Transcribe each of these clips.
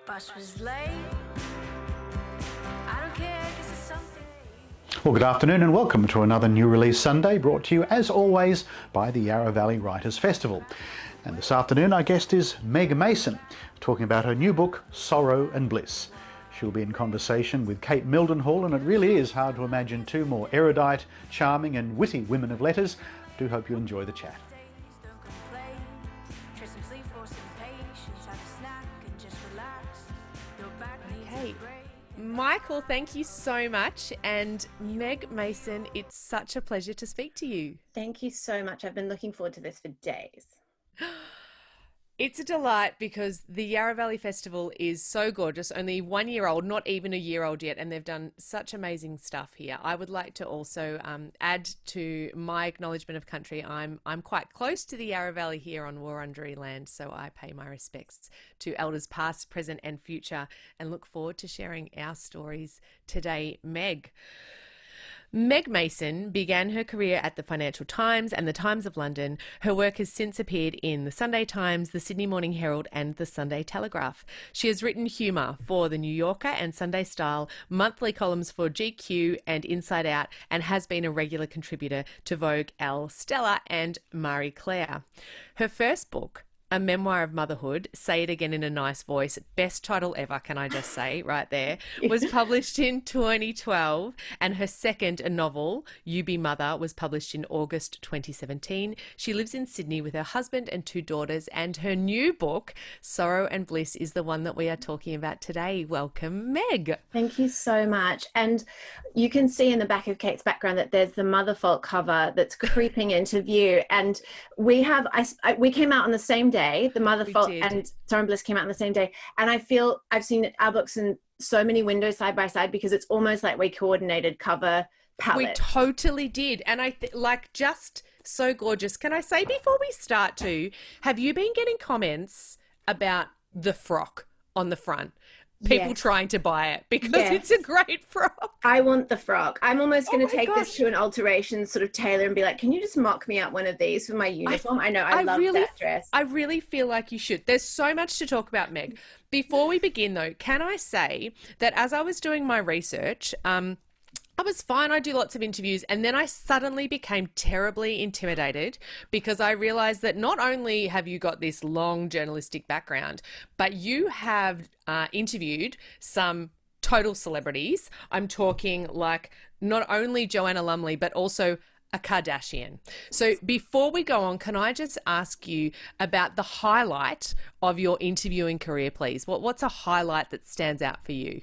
bus was late. I don't care, 'cause it's something. Well, good afternoon and welcome to another New Release Sunday, brought to you as always by the Yarra Valley Writers Festival. And this afternoon our guest is Meg Mason, talking about her new book, Sorrow and Bliss. She'll be in conversation with Kate Mildenhall, and it really is hard to imagine two more erudite, charming and witty women of letters. I do hope you enjoy the chat. Don't complain. Try some sleep for some patience. Have a snack and just relax. Your back needs Okay. a break. Michael, thank you so much. And Meg Mason, it's such a pleasure to speak to you. Thank you so much. I've been looking forward to this for days. It's a delight because the Yarra Valley Festival is so gorgeous, only 1 year old, not even a year old yet, and they've done such amazing stuff here. I would like to also add to my acknowledgement of country. I'm quite close to the Yarra Valley here on Wurundjeri land, so I pay my respects to elders past, present and future, and look forward to sharing our stories today. Meg Mason began her career at the Financial Times and the Times of London. Her work has since appeared in the Sunday Times, the Sydney Morning Herald and the Sunday Telegraph. She has written humour for the New Yorker and Sunday Style, monthly columns for GQ and Inside Out, and has been a regular contributor to Vogue, Elle, Stella and Marie Claire. Her first book, A Memoir of Motherhood, say it again in a nice voice, best title ever, can I just say, right there, was published in 2012, and her second, a novel, You Be Mother, was published in August 2017. She lives in Sydney with her husband and two daughters, and her new book, Sorrow and Bliss, is the one that we are talking about today. Welcome, Meg. Thank you so much. And you can see in the back of Kate's background that there's the Motherfolk cover that's creeping into view. And we came out on the same day. The Motherfolk and Sorrow and Bliss came out on the same day. And I feel I've seen our books in so many windows side by side because it's almost like we coordinated cover palette. We totally did. And just so gorgeous. Can I say before we start too, have you been getting comments about the frock on the front? People Yes. trying to buy it because Yes. it's a great frock. I want the frock. I'm almost going my to take gosh. this to an alteration sort of tailor and be like, can you just mock me out one of these for my uniform? I know, I love that dress. I really feel like you should. There's so much to talk about, Meg. Before we begin though, can I say that as I was doing my research, I was fine. I do lots of interviews. And then I suddenly became terribly intimidated because I realized that not only have you got this long journalistic background, but you have interviewed some total celebrities. I'm talking like not only Joanna Lumley, but also a Kardashian. So before we go on, can I just ask you about the highlight of your interviewing career, please? What's a highlight that stands out for you?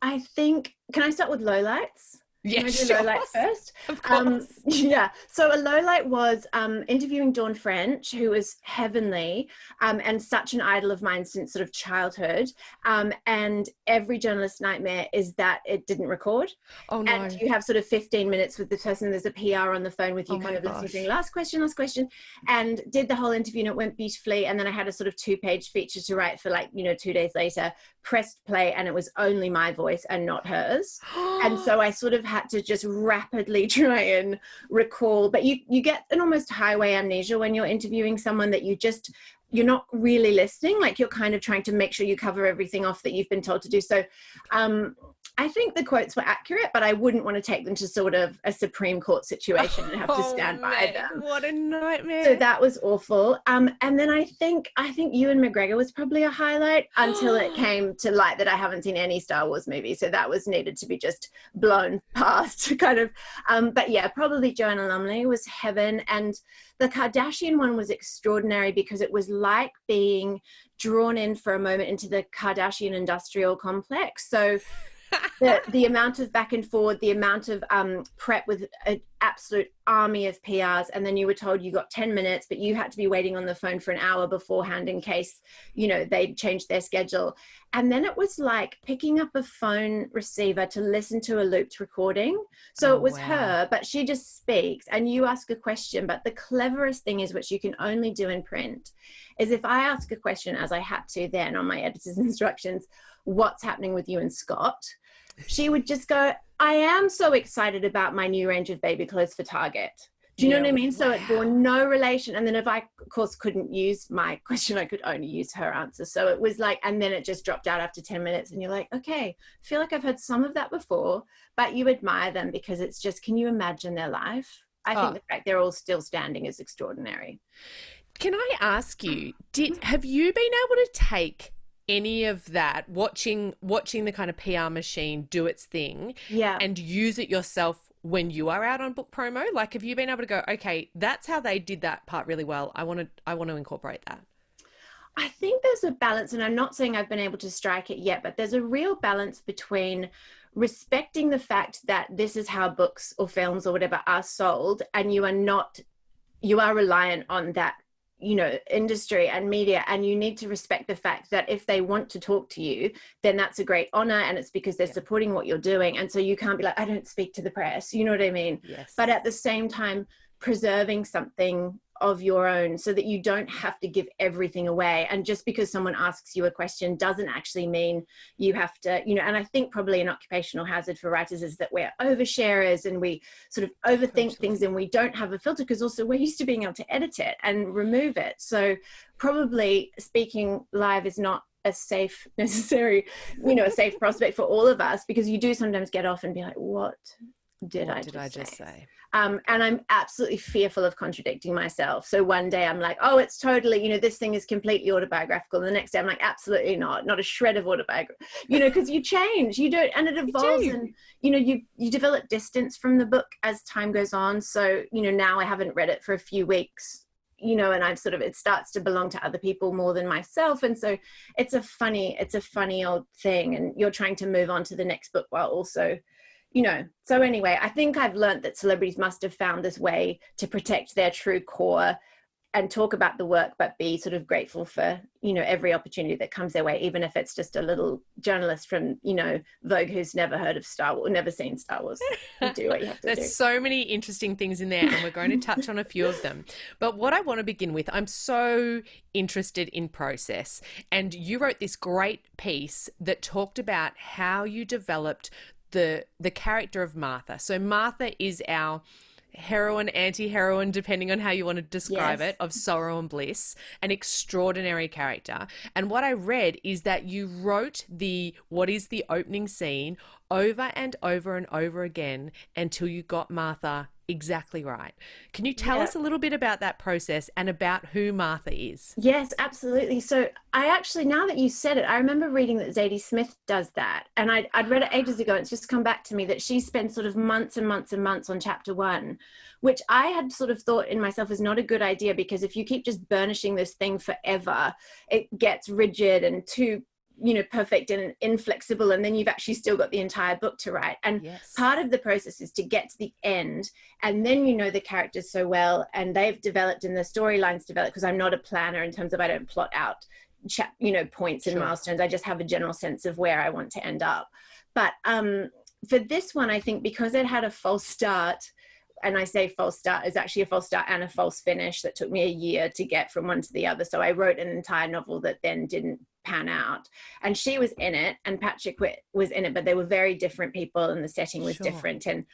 I think, can I start with lowlights? Yeah, Can I do sure. lowlights first? Of course. Yeah. So a lowlight was interviewing Dawn French, who was heavenly and such an idol of mine since sort of childhood. And every journalist's nightmare is that it didn't record. Oh, no. And you have sort of 15 minutes with the person. There's a PR on the phone with you, Oh, kind my of listening, gosh. saying, last question, and did the whole interview and it went beautifully. And then I had a sort of 2-page feature to write for 2 days later, pressed play, and it was only my voice and not hers. And so I sort of had to just rapidly try and recall, but you get an almost highway amnesia when you're interviewing someone that you're not really listening, like you're kind of trying to make sure you cover everything off that you've been told to do. So I think the quotes were accurate, but I wouldn't want to take them to sort of a Supreme Court situation and have to stand by Meg, them. what a nightmare. So that was awful. And then I think Ewan McGregor was probably a highlight until it came to light that I haven't seen any Star Wars movie. So that was needed to be just blown past kind of. But yeah, probably Joanna Lumley was heaven. And the Kardashian one was extraordinary because it was like being drawn in for a moment into the Kardashian industrial complex. So the amount of back and forward, the amount of prep with an absolute army of PRs, and then you were told you got 10 minutes, but you had to be waiting on the phone for an hour beforehand in case, they'd changed their schedule. And then it was like picking up a phone receiver to listen to a looped recording. So it was her, but she just speaks and you ask a question. But the cleverest thing is, which you can only do in print, is if I ask a question, as I had to then on my editor's instructions, what's happening with you and Scott? She would just go, I am so excited about my new range of baby clothes for Target. Do you know Yeah, what I mean? So wow. it bore no relation. And then if I, of course, couldn't use my question, I could only use her answer. So it was like, and then it just dropped out after 10 minutes. And you're like, okay, I feel like I've heard some of that before, but you admire them because it's just, can you imagine their life? I think the fact they're all still standing is extraordinary. Can I ask you, have you been able to take any of that, watching the kind of PR machine do its thing, Yeah. and use it yourself when you are out on book promo? Like, have you been able to go, okay, that's how they did that part really well, I want to incorporate that? I think there's a balance, and I'm not saying I've been able to strike it yet, but there's a real balance between respecting the fact that this is how books or films or whatever are sold, and you are reliant on that, you know, industry and media, and you need to respect the fact that if they want to talk to you, then that's a great honor, and it's because they're supporting what you're doing. And so you can't be like, I don't speak to the press, you know what I mean? Yes. But at the same time, preserving something of your own so that you don't have to give everything away. And just because someone asks you a question doesn't actually mean you have to, you know. And I think probably an occupational hazard for writers is that we're oversharers and we sort of overthink things, and we don't have a filter, because also we're used to being able to edit it and remove it. So probably speaking live is not a safe necessary, you know, a safe prospect for all of us, because you do sometimes get off and be like, what did I just say? And I'm absolutely fearful of contradicting myself. So one day I'm like, oh, it's totally, you know, this thing is completely autobiographical. And the next day I'm like, absolutely not a shred of autobiography, you know, because you change, you don't, and it evolves, and, you know, you develop distance from the book as time goes on. So, you know, now I haven't read it for a few weeks, you know, and I've sort of, it starts to belong to other people more than myself. And so it's a funny old thing. And you're trying to move on to the next book while also, you know. So anyway, I think I've learned that celebrities must have found this way to protect their true core and talk about the work, but be sort of grateful for, you know, every opportunity that comes their way, even if it's just a little journalist from, you know, Vogue who's never heard of Star Wars, never seen Star Wars. You do what you have to do. There's so many interesting things in there, and we're going to touch on a few of them. But what I want to begin with, I'm so interested in process. And you wrote this great piece that talked about how you developed the character of Martha. So Martha is our heroine, anti-heroine, depending on how you want to describe it, of Sorrow and Bliss, an extraordinary character. And what I read is that you wrote what is the opening scene over and over and over again until you got Martha exactly right. Can you tell us a little bit about that process and about who Martha is? Yes, absolutely. So I actually, now that you said it, I remember reading that Zadie Smith does that. And I'd read it ages ago. It's just come back to me that she spent sort of months and months and months on chapter 1, which I had sort of thought in myself is not a good idea, because if you keep just burnishing this thing forever, it gets rigid and too, you know, perfect and inflexible, and then you've actually still got the entire book to write. And part of the process is to get to the end, and then you know the characters so well, and they've developed and the storylines developed, because I'm not a planner in terms of, I don't plot out you know, points and milestones. I just have a general sense of where I want to end up. But for this one, I think because it had a false start, and I say false start, is actually a false start and a false finish that took me a year to get from one to the other. So I wrote an entire novel that then didn't pan out, and she was in it and Patrick was in it, but they were very different people, and the setting was different, and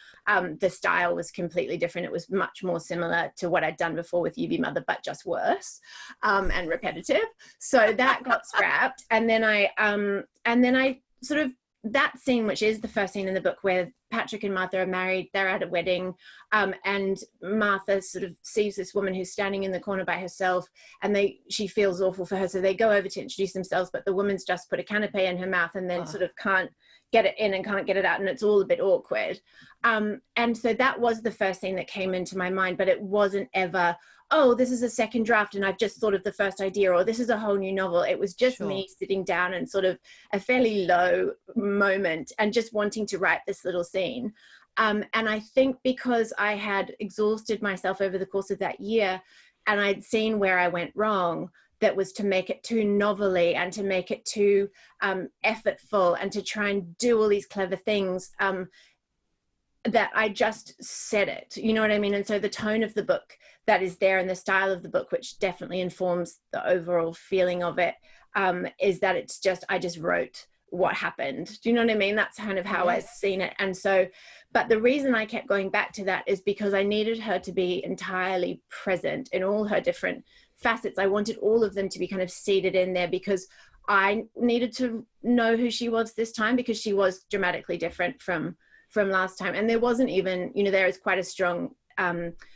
the style was completely different. It was much more similar to what I'd done before with UB Mother, but just worse and repetitive. So that got scrapped. And then I sort of, that scene, which is the first scene in the book where Patrick and Martha are married, they're at a wedding, and Martha sort of sees this woman who's standing in the corner by herself, and she feels awful for her, so they go over to introduce themselves, but the woman's just put a canapé in her mouth and then sort of can't get it in and can't get it out, and it's all a bit awkward. And so that was the first thing that came into my mind, but it wasn't ever, oh, this is a second draft and I've just thought of the first idea, or this is a whole new novel. It was just me sitting down and sort of a fairly low moment and just wanting to write this little scene. And I think because I had exhausted myself over the course of that year, and I'd seen where I went wrong, that was to make it too novelly and to make it too effortful and to try and do all these clever things, that I just said it, you know what I mean? And so the tone of the book that is there and the style of the book, which definitely informs the overall feeling of it, is that it's just, I just wrote what happened. Do you know what I mean? That's kind of how I've seen it. And so, but the reason I kept going back to that is because I needed her to be entirely present in all her different facets. I wanted all of them to be kind of seated in there, because I needed to know who she was this time, because she was dramatically different from last time. And there wasn't even, you know, there is quite a strong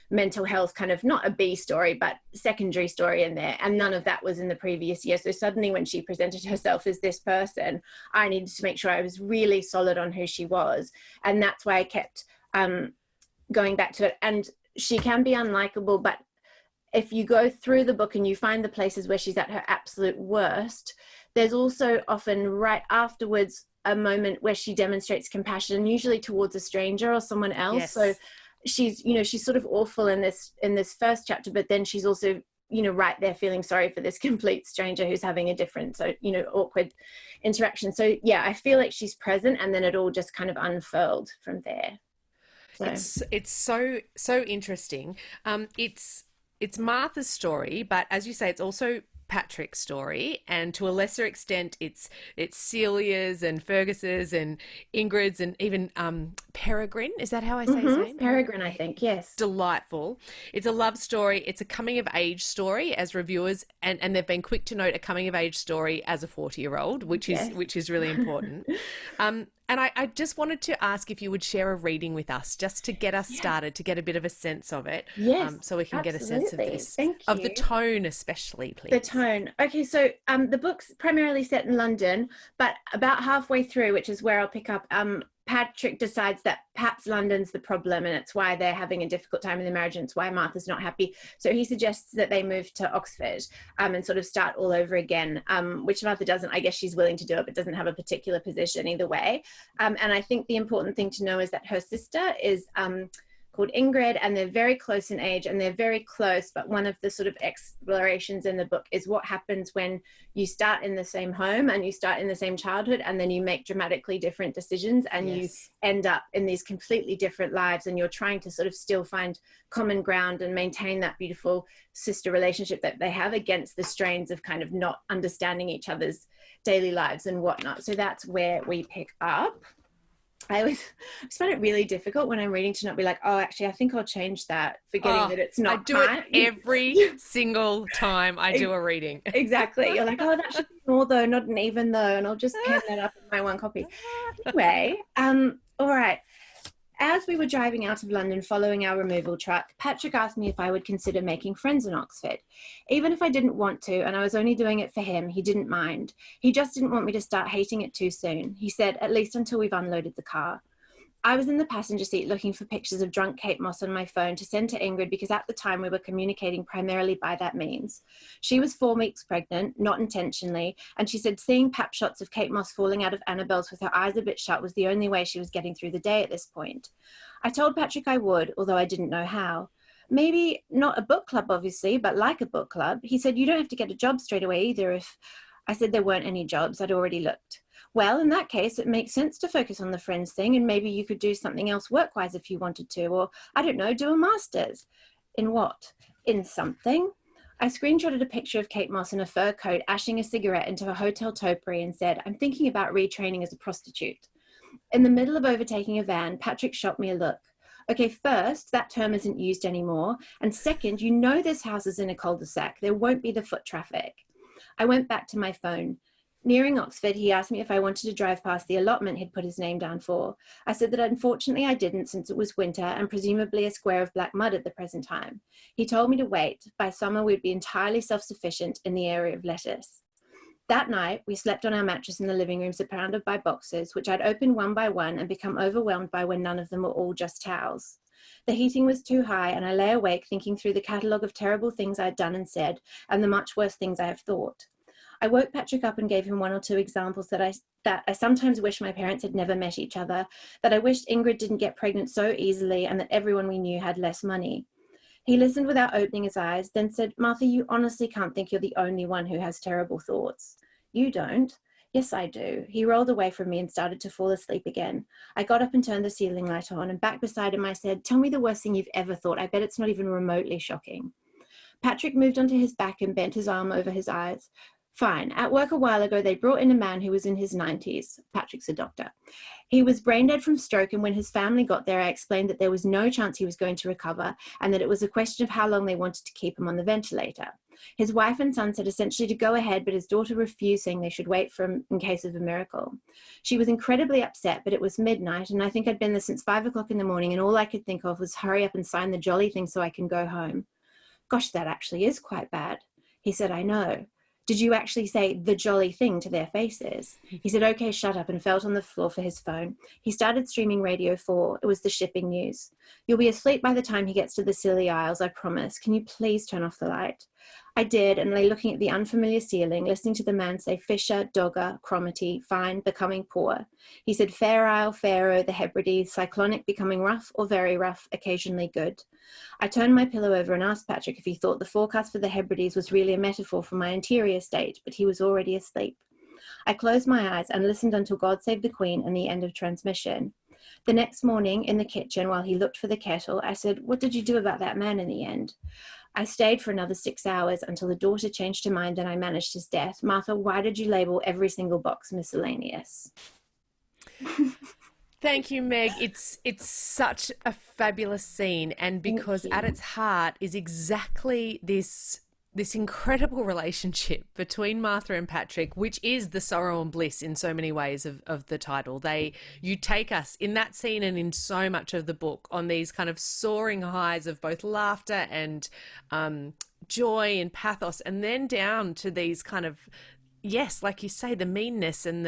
mental health kind of, not a B story, but secondary story in there. And none of that was in the previous year. So suddenly when she presented herself as this person, I needed to make sure I was really solid on who she was. And that's why I kept going back to it. And she can be unlikable, but if you go through the book and you find the places where she's at her absolute worst, there's also often right afterwards a moment where she demonstrates compassion, usually towards a stranger or someone else. Yes. So she's, you know, she's sort of awful in this first chapter, but then she's also, you know, right there feeling sorry for this complete stranger who's having a different, so, you know, awkward interaction. So yeah, I feel like she's present, and then it all just kind of unfurled from there. So. It's so interesting. It's Martha's story, but as you say, it's also Patrick's story, and to a lesser extent it's Celia's and Fergus's and Ingrid's, and even Peregrine, is that how I say his name? Peregrine, I think, yes. Delightful. It's a love story, it's a coming of age story, as reviewers and they've been quick to note, a coming of age story as a 40-year-old, which is really important. And I just wanted to ask if you would share a reading with us, just to get us started, to get a bit of a sense of it. Yes, so we can get a sense of this. Thank you. Of the tone especially, please. The tone. Okay, so the book's primarily set in London, but about halfway through, which is where I'll pick up, Patrick decides that perhaps London's the problem, and it's why they're having a difficult time in the marriage, and it's why Martha's not happy. So he suggests that they move to Oxford and sort of start all over again, which Martha doesn't. I guess she's willing to do it, but doesn't have a particular position either way. And I think the important thing to know is that her sister is called Ingrid, and they're very close in age, and they're very close, but one of the sort of explorations in the book is what happens when you start in the same home and you start in the same childhood, and then you make dramatically different decisions, and you end up in these completely different lives, and you're trying to sort of still find common ground and maintain that beautiful sister relationship that they have against the strains of kind of not understanding each other's daily lives and whatnot. So that's where we pick up. I find it really difficult when I'm reading to not be like, oh, actually, I think I'll change that, forgetting that it's not. I do it every single time I do a reading. Exactly. You're like, oh, that should be more though, not an even though, and I'll just pen that up in my one copy. Anyway, all right. As we were driving out of London following our removal truck, Patrick asked me if I would consider making friends in Oxford. Even if I didn't want to, and I was only doing it for him, he didn't mind. He just didn't want me to start hating it too soon. He said, at least until we've unloaded the car. I was in the passenger seat looking for pictures of drunk Kate Moss on my phone to send to Ingrid, because at the time we were communicating primarily by that means. She was 4 weeks pregnant, not intentionally, and she said seeing pap shots of Kate Moss falling out of Annabelle's with her eyes a bit shut was the only way she was getting through the day at this point. I told Patrick I would, although I didn't know how. Maybe not a book club, obviously, but like a book club. He said, you don't have to get a job straight away either. If I said there weren't any jobs, I'd already looked. Well, in that case, it makes sense to focus on the friends thing, and maybe you could do something else work-wise if you wanted to, or, I don't know, do a master's. In what? In something? I screenshotted a picture of Kate Moss in a fur coat, ashing a cigarette into a hotel topiary, and said, I'm thinking about retraining as a prostitute. In the middle of overtaking a van, Patrick shot me a look. Okay, first, that term isn't used anymore, and second, you know this house is in a cul-de-sac. There won't be the foot traffic. I went back to my phone. Nearing Oxford, he asked me if I wanted to drive past the allotment he'd put his name down for. I said that unfortunately I didn't, since it was winter and presumably a square of black mud at the present time. He told me to wait. By summer, we'd be entirely self-sufficient in the area of lettuce. That night, we slept on our mattress in the living room, surrounded by boxes, which I'd opened one by one and become overwhelmed by when none of them were all just towels. The heating was too high, and I lay awake thinking through the catalogue of terrible things I'd done and said, and the much worse things I have thought. I woke Patrick up and gave him 1 or 2 examples that I sometimes wish my parents had never met each other, that I wished Ingrid didn't get pregnant so easily, and that everyone we knew had less money. He listened without opening his eyes, then said, Martha, you honestly can't think you're the only one who has terrible thoughts. You don't? Yes, I do. He rolled away from me and started to fall asleep again. I got up and turned the ceiling light on, and back beside him I said, tell me the worst thing you've ever thought. I bet it's not even remotely shocking. Patrick moved onto his back and bent his arm over his eyes. Fine. At work a while ago, they brought in a man who was in his 90s. Patrick's a doctor. He was brain dead from stroke, and when his family got there, I explained that there was no chance he was going to recover and that it was a question of how long they wanted to keep him on the ventilator. His wife and son said essentially to go ahead, but his daughter refused, saying they should wait for him in case of a miracle. She was incredibly upset, but it was midnight, and I think I'd been there since 5 o'clock in the morning, and all I could think of was hurry up and sign the jolly thing so I can go home. Gosh, that actually is quite bad. He said, I know. Did you actually say the jolly thing to their faces? He said, okay, shut up, and felt on the floor for his phone. He started streaming Radio 4. It was the shipping news. You'll be asleep by the time he gets to the Scilly Isles, I promise. Can you please turn off the light? I did, and lay looking at the unfamiliar ceiling, listening to the man say Fisher, Dogger, Cromarty, fine, becoming poor. He said Fair Isle, Faroe, the Hebrides, cyclonic, becoming rough or very rough, occasionally good. I turned my pillow over and asked Patrick if he thought the forecast for the Hebrides was really a metaphor for my interior state, but he was already asleep. I closed my eyes and listened until God Save the Queen and the end of transmission. The next morning, in the kitchen, while he looked for the kettle, I said, what did you do about that man in the end? I stayed for another 6 hours until the daughter changed her mind and I managed his death. Martha, why did you label every single box miscellaneous? Thank you, Meg. It's such a fabulous scene, and because at its heart is exactly this incredible relationship between Martha and Patrick, which is the sorrow and bliss in so many ways of the title. You take us in that scene and in so much of the book on these kind of soaring highs of both laughter and joy and pathos, and then down to these kind of, yes, like you say, the meanness and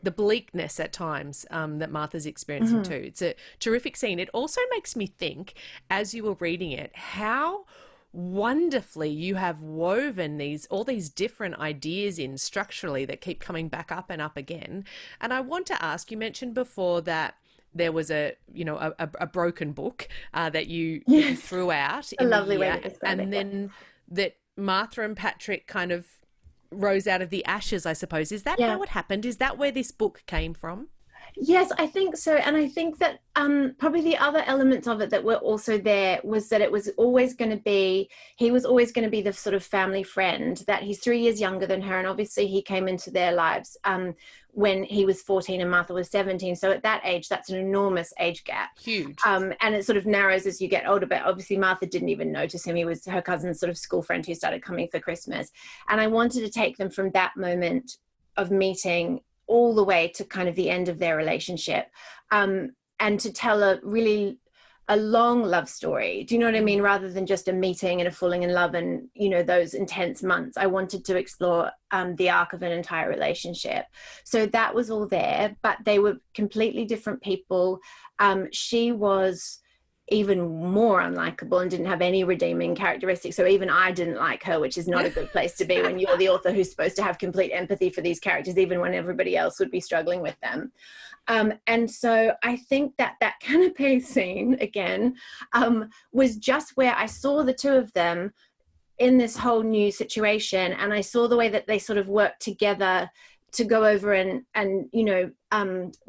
the bleakness at times that Martha's experiencing too. It's a terrific scene. It also makes me think, as you were reading it, how wonderfully you have woven all these different ideas in structurally that keep coming back up and up again. And I want to ask, you mentioned before that there was a broken book that you threw out a in lovely the year, way to describe and it, then that Martha and Patrick kind of rose out of the ashes, I suppose. Is that how it happened? Is that where this book came from? Yes, I think so. And I think that probably the other elements of it that were also there was that it was always going to be, he was always going to be the sort of family friend, that he's 3 years younger than her. And obviously he came into their lives when he was 14 and Martha was 17. So at that age, that's an enormous age gap. Huge. And it sort of narrows as you get older. But obviously Martha didn't even notice him. He was her cousin's sort of school friend who started coming for Christmas. And I wanted to take them from that moment of meeting all the way to kind of the end of their relationship, and to tell a long love story. Do you know what I mean? Rather than just a meeting and a falling in love and, those intense months. I wanted to explore the arc of an entire relationship. So that was all there, but they were completely different people. She was even more unlikable and didn't have any redeeming characteristics. So even I didn't like her, which is not a good place to be when you're the author who's supposed to have complete empathy for these characters, even when everybody else would be struggling with them. And so I think that canapé scene, again, was just where I saw the two of them in this whole new situation. And I saw the way that they sort of worked together to go over and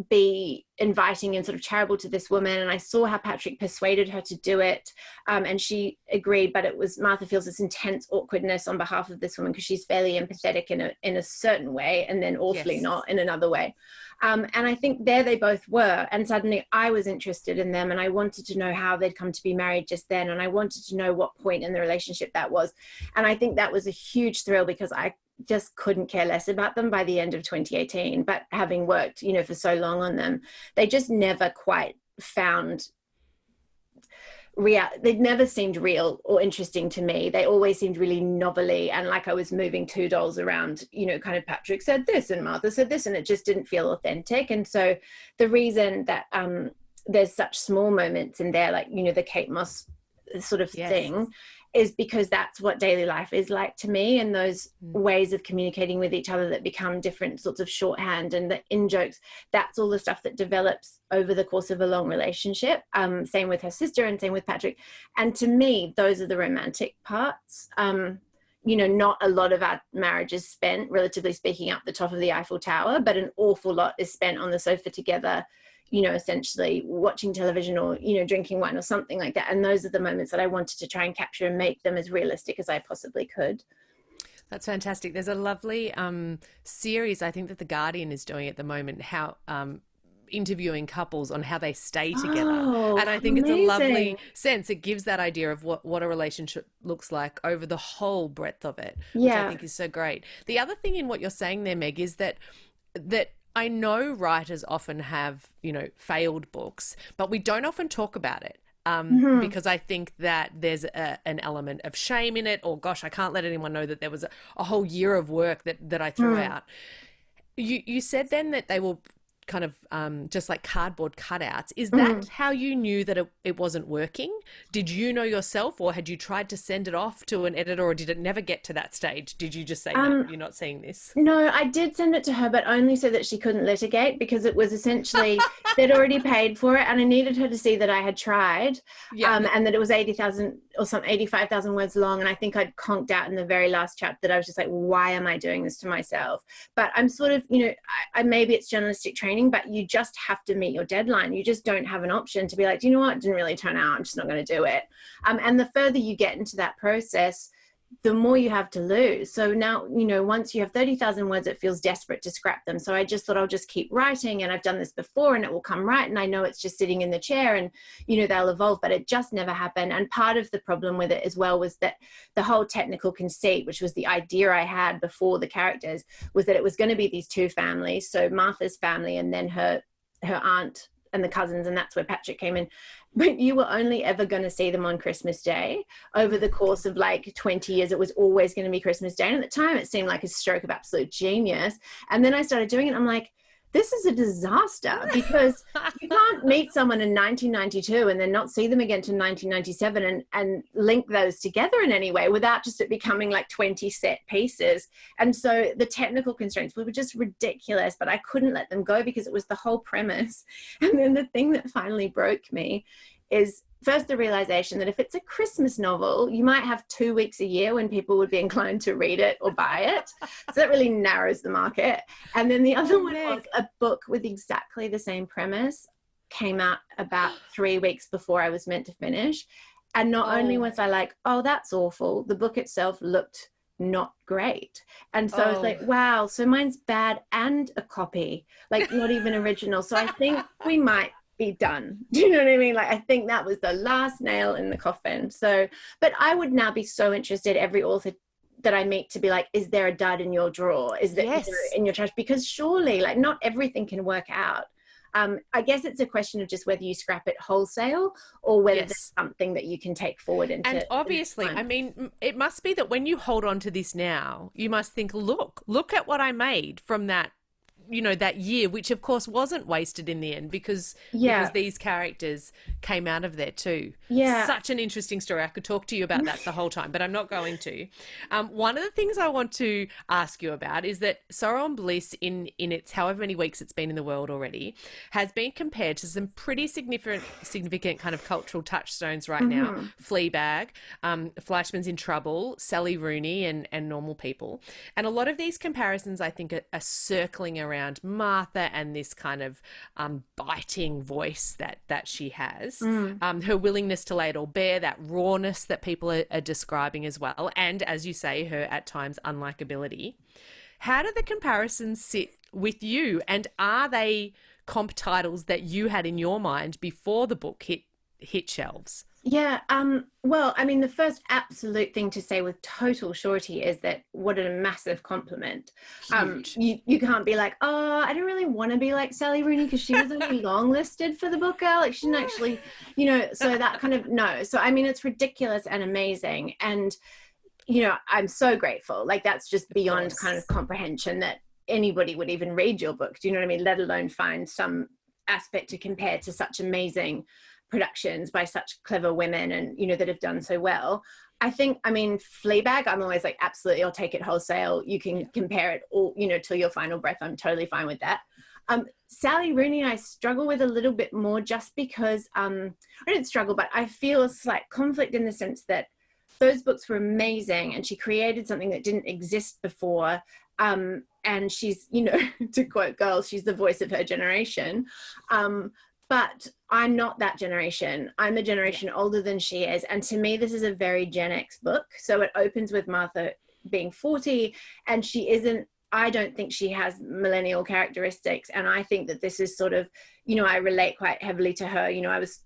be inviting and sort of charitable to this woman. And I saw how Patrick persuaded her to do it. And she agreed, but it was, Martha feels this intense awkwardness on behalf of this woman because she's fairly empathetic in a certain way, and then awfully not in another way. And I think there they both were. And suddenly I was interested in them, and I wanted to know how they'd come to be married just then. And I wanted to know what point in the relationship that was. And I think that was a huge thrill because I just couldn't care less about them by the end of 2018. But having worked, for so long on them, they just never quite found real. They'd never seemed real or interesting to me. They always seemed really novelly and like I was moving two dolls around, kind of Patrick said this and Martha said this, and it just didn't feel authentic. And so the reason that there's such small moments in there, like, the Kate Moss sort of thing, is because that's what daily life is like to me, and those ways of communicating with each other that become different sorts of shorthand and the in-jokes, that's all the stuff that develops over the course of a long relationship. Same with her sister and same with Patrick. And to me, those are the romantic parts. Not a lot of our marriage is spent, relatively speaking, up the top of the Eiffel Tower, but an awful lot is spent on the sofa together, essentially watching television or, drinking wine or something like that. And those are the moments that I wanted to try and capture and make them as realistic as I possibly could. That's fantastic. There's a lovely series, I think, that The Guardian is doing at the moment, how interviewing couples on how they stay together. Oh, And I think amazing. it's a lovely sense. It gives that idea of what a relationship looks like over the whole breadth of it, which I think is so great. The other thing in what you're saying there, Meg, is that I know writers often have, failed books, but we don't often talk about it. Because I think that there's an element of shame in it, or gosh, I can't let anyone know that there was a whole year of work that I threw out. You said then that they were kind of just like cardboard cutouts. Is that how you knew that it wasn't working? Did you know yourself, or had you tried to send it off to an editor, or did it never get to that stage? Did you just say, no, you're not seeing this? No, I did send it to her, but only so that she couldn't litigate, because it was essentially, they'd already paid for it, and I needed her to see that I had tried, and that it was 80,000 or some 85,000 words long. And I think I'd conked out in the very last chapter that I was just like, why am I doing this to myself? But I'm sort of, I maybe it's journalistic training, but you just have to meet your deadline. You just don't have an option to be like, do you know what? It didn't really turn out. I'm just not going to do it. And the further you get into that process, the more you have to lose. So now, once you have 30,000 words, it feels desperate to scrap them. So I just thought I'll just keep writing, and I've done this before and it will come right. And I know it's just sitting in the chair and, they'll evolve, but it just never happened. And part of the problem with it as well was that the whole technical conceit, which was the idea I had before the characters, was that it was going to be these two families. So Martha's family and then her aunt and the cousins, and that's where Patrick came in. But you were only ever going to see them on Christmas Day. Over the course of like 20 years, it was always going to be Christmas Day. And at the time, it seemed like a stroke of absolute genius. And then I started doing it. I'm like, this is a disaster, because you can't meet someone in 1992 and then not see them again to 1997 and link those together in any way without just it becoming like 20 set pieces. And so the technical constraints were just ridiculous, but I couldn't let them go because it was the whole premise. And then the thing that finally broke me is first the realization that if it's a Christmas novel, you might have 2 weeks a year when people would be inclined to read it or buy it. So that really narrows the market. And then the other one was a book with exactly the same premise, came out about 3 weeks before I was meant to finish. And not only was I like, oh, that's awful, the book itself looked not great. And so I was like, wow, so mine's bad and a copy, like not even original. So I think we might be done. Do you know what I mean? Like, I think that was the last nail in the coffin. So, but I would now be so interested, every author that I meet, to be like, is there a dud in your drawer? Is there in your trash? Because surely, like, not everything can work out. I guess it's a question of just whether you scrap it wholesale or whether there's something that you can take forward into. And obviously, I mean, it must be that when you hold on to this now, you must think, look at what I made from that, that year, which of course wasn't wasted in the end because these characters came out of there too. Yeah. Such an interesting story. I could talk to you about that the whole time, but I'm not going to. One of the things I want to ask you about is that Sorrow and Bliss in its however many weeks it's been in the world already has been compared to some pretty significant kind of cultural touchstones right now. Fleabag, Fleischman's in Trouble, Sally Rooney and Normal People. And a lot of these comparisons I think are circling around Martha and this kind of biting voice that she has, her willingness to lay it all bare, that rawness that people are describing as well, and as you say, her at times unlikability. How do the comparisons sit with you, and are they comp titles that you had in your mind before the book hit shelves? Yeah, well, I mean, the first absolute thing to say with total surety is that what a massive compliment. You can't be like, oh, I don't really want to be like Sally Rooney because she was only longlisted for the book girl. Like, she didn't actually, so that kind of, no. So, I mean, it's ridiculous and amazing. And, I'm so grateful. Like, that's just beyond kind of comprehension that anybody would even read your book. Do you know what I mean? Let alone find some aspect to compare to such amazing productions by such clever women and that have done so well. I think, I mean, Fleabag, I'm always like, absolutely, I'll take it wholesale. You can compare it all, till your final breath. I'm totally fine with that. Sally Rooney, I struggle with a little bit more just because I don't struggle, but I feel a slight conflict in the sense that those books were amazing and she created something that didn't exist before. And she's, to quote girls, she's the voice of her generation. But I'm not that generation. I'm a generation older than she is. And to me, this is a very Gen X book. So it opens with Martha being 40, and she isn't, I don't think she has millennial characteristics. And I think that this is sort of, you know, I relate quite heavily to her. You know, I was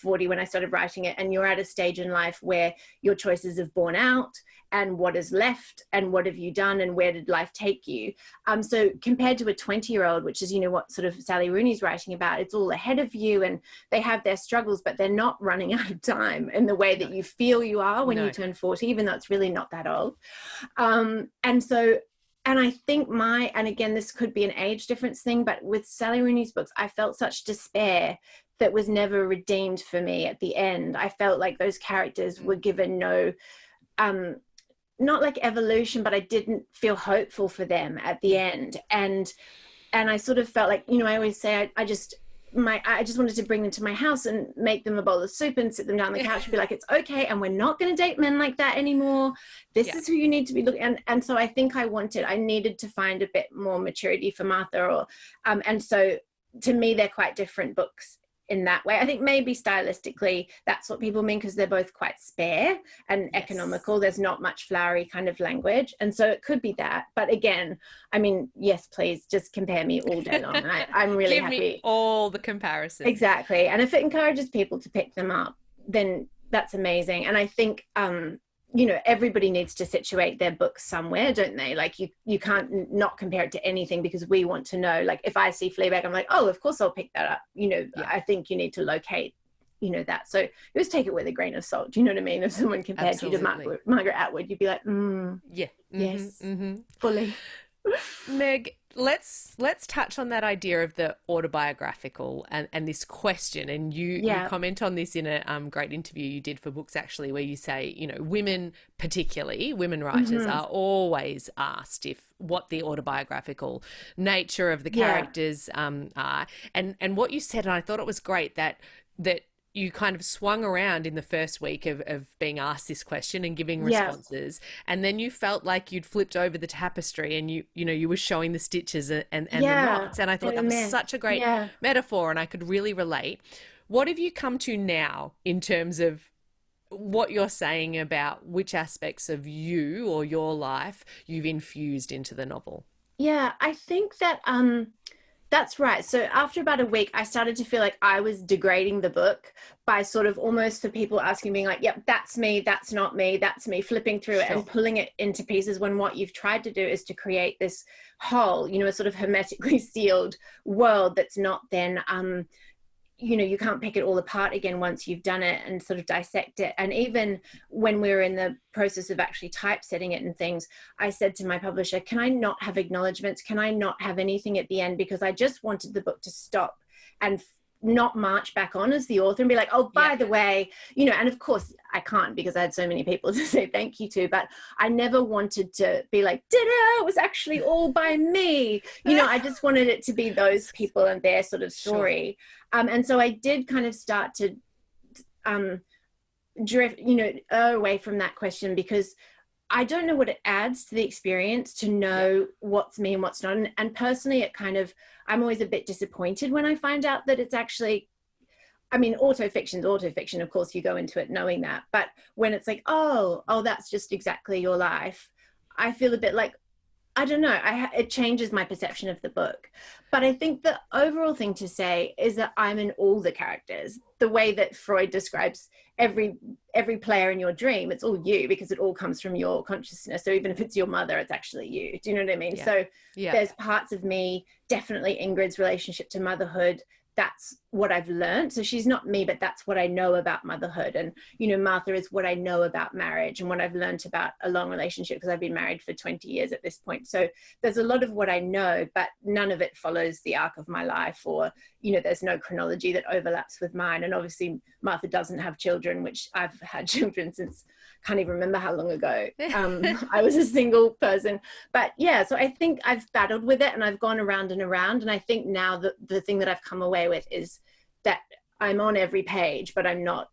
40 when I started writing it, and you're at a stage in life where your choices have borne out, and what is left, and what have you done, and where did life take you? So compared to a 20-year-old, which is, you know, what sort of Sally Rooney's writing about, it's all ahead of you, and they have their struggles, but they're not running out of time in the way that you feel you are when you turn 40, even though it's really not that old. And I think and again, this could be an age difference thing, but with Sally Rooney's books, I felt such despair that was never redeemed for me at the end. I felt like those characters were given no, not like evolution, but I didn't feel hopeful for them at the end. And I sort of felt like, you know, I always say, I just wanted to bring them to my house and make them a bowl of soup and sit them down on the couch and be like, it's okay, and we're not going to date men like that anymore. This is who you need to be looking. And so I think I needed to find a bit more maturity for Martha, and so to me, they're quite different books in that way. I think maybe stylistically that's what people mean, because they're both quite spare and economical. There's not much flowery kind of language, and so it could be that. But again, I mean, yes, please just compare me all day long. I'm really Give happy. Me all the comparisons. Exactly. And if it encourages people to pick them up, then that's amazing. And I think you know, everybody needs to situate their books somewhere, don't they? Like you can't not compare it to anything, because we want to know, like if I see Fleabag, I'm like, oh, of course I'll pick that up. You know, I think you need to locate, you know, that. So you just take it with a grain of salt. Do you know what I mean? If someone compared you to Margaret Atwood, you'd be like, yes, fully. Meg, let's touch on that idea of the autobiographical and this question. And you comment on this in a great interview you did for Books Actually, where you say, you know, women, particularly women writers, are always asked what the autobiographical nature of the characters are. And what you said, and I thought it was great that you kind of swung around in the first week of being asked this question and giving responses, and then you felt like you'd flipped over the tapestry and you were showing the stitches and the knots, and I thought that was such a great metaphor, and I could really relate. What have you come to now in terms of what you're saying about which aspects of you or your life you've infused into the novel? Yeah, I think that that's right. So after about a week, I started to feel like I was degrading the book by sort of almost for people asking, being like, yep, that's me, that's not me, that's me, flipping through it and pulling it into pieces, when what you've tried to do is to create this whole, you know, a sort of hermetically sealed world that's not then, you know, you can't pick it all apart again once you've done it and sort of dissect it. And even when we were in the process of actually typesetting it and things, I said to my publisher, can I not have acknowledgements? Can I not have anything at the end? Because I just wanted the book to stop and not march back on as the author and be like, oh, by the way, you know, and of course I can't, because I had so many people to say thank you to, but I never wanted to be like, it was actually all by me. You know, I just wanted it to be those people and their sort of story. And so I did kind of start to drift, you know, away from that question, because I don't know what it adds to the experience to know what's me and what's not. And personally, it kind of, I'm always a bit disappointed when I find out that it's actually, I mean, autofiction's autofiction. Of course, you go into it knowing that. But when it's like, oh, that's just exactly your life, I feel a bit like, I don't know, it changes my perception of the book. But I think the overall thing to say is that I'm in all the characters. The way that Freud describes every player in your dream, it's all you, because it all comes from your consciousness. So even if it's your mother, it's actually you. Do you know what I mean? So there's parts of me, definitely Ingrid's relationship to motherhood, that's what I've learned. So she's not me, but that's what I know about motherhood. And, you know, Martha is what I know about marriage and what I've learned about a long relationship, because I've been married for 20 years at this point. So there's a lot of what I know, but none of it follows the arc of my life, or, you know, there's no chronology that overlaps with mine. And obviously Martha doesn't have children, which I've had children since, can't even remember how long ago. I was a single person. But yeah, so I think I've battled with it and I've gone around and around. And I think now that the thing that I've come away with is that I'm on every page, but I'm not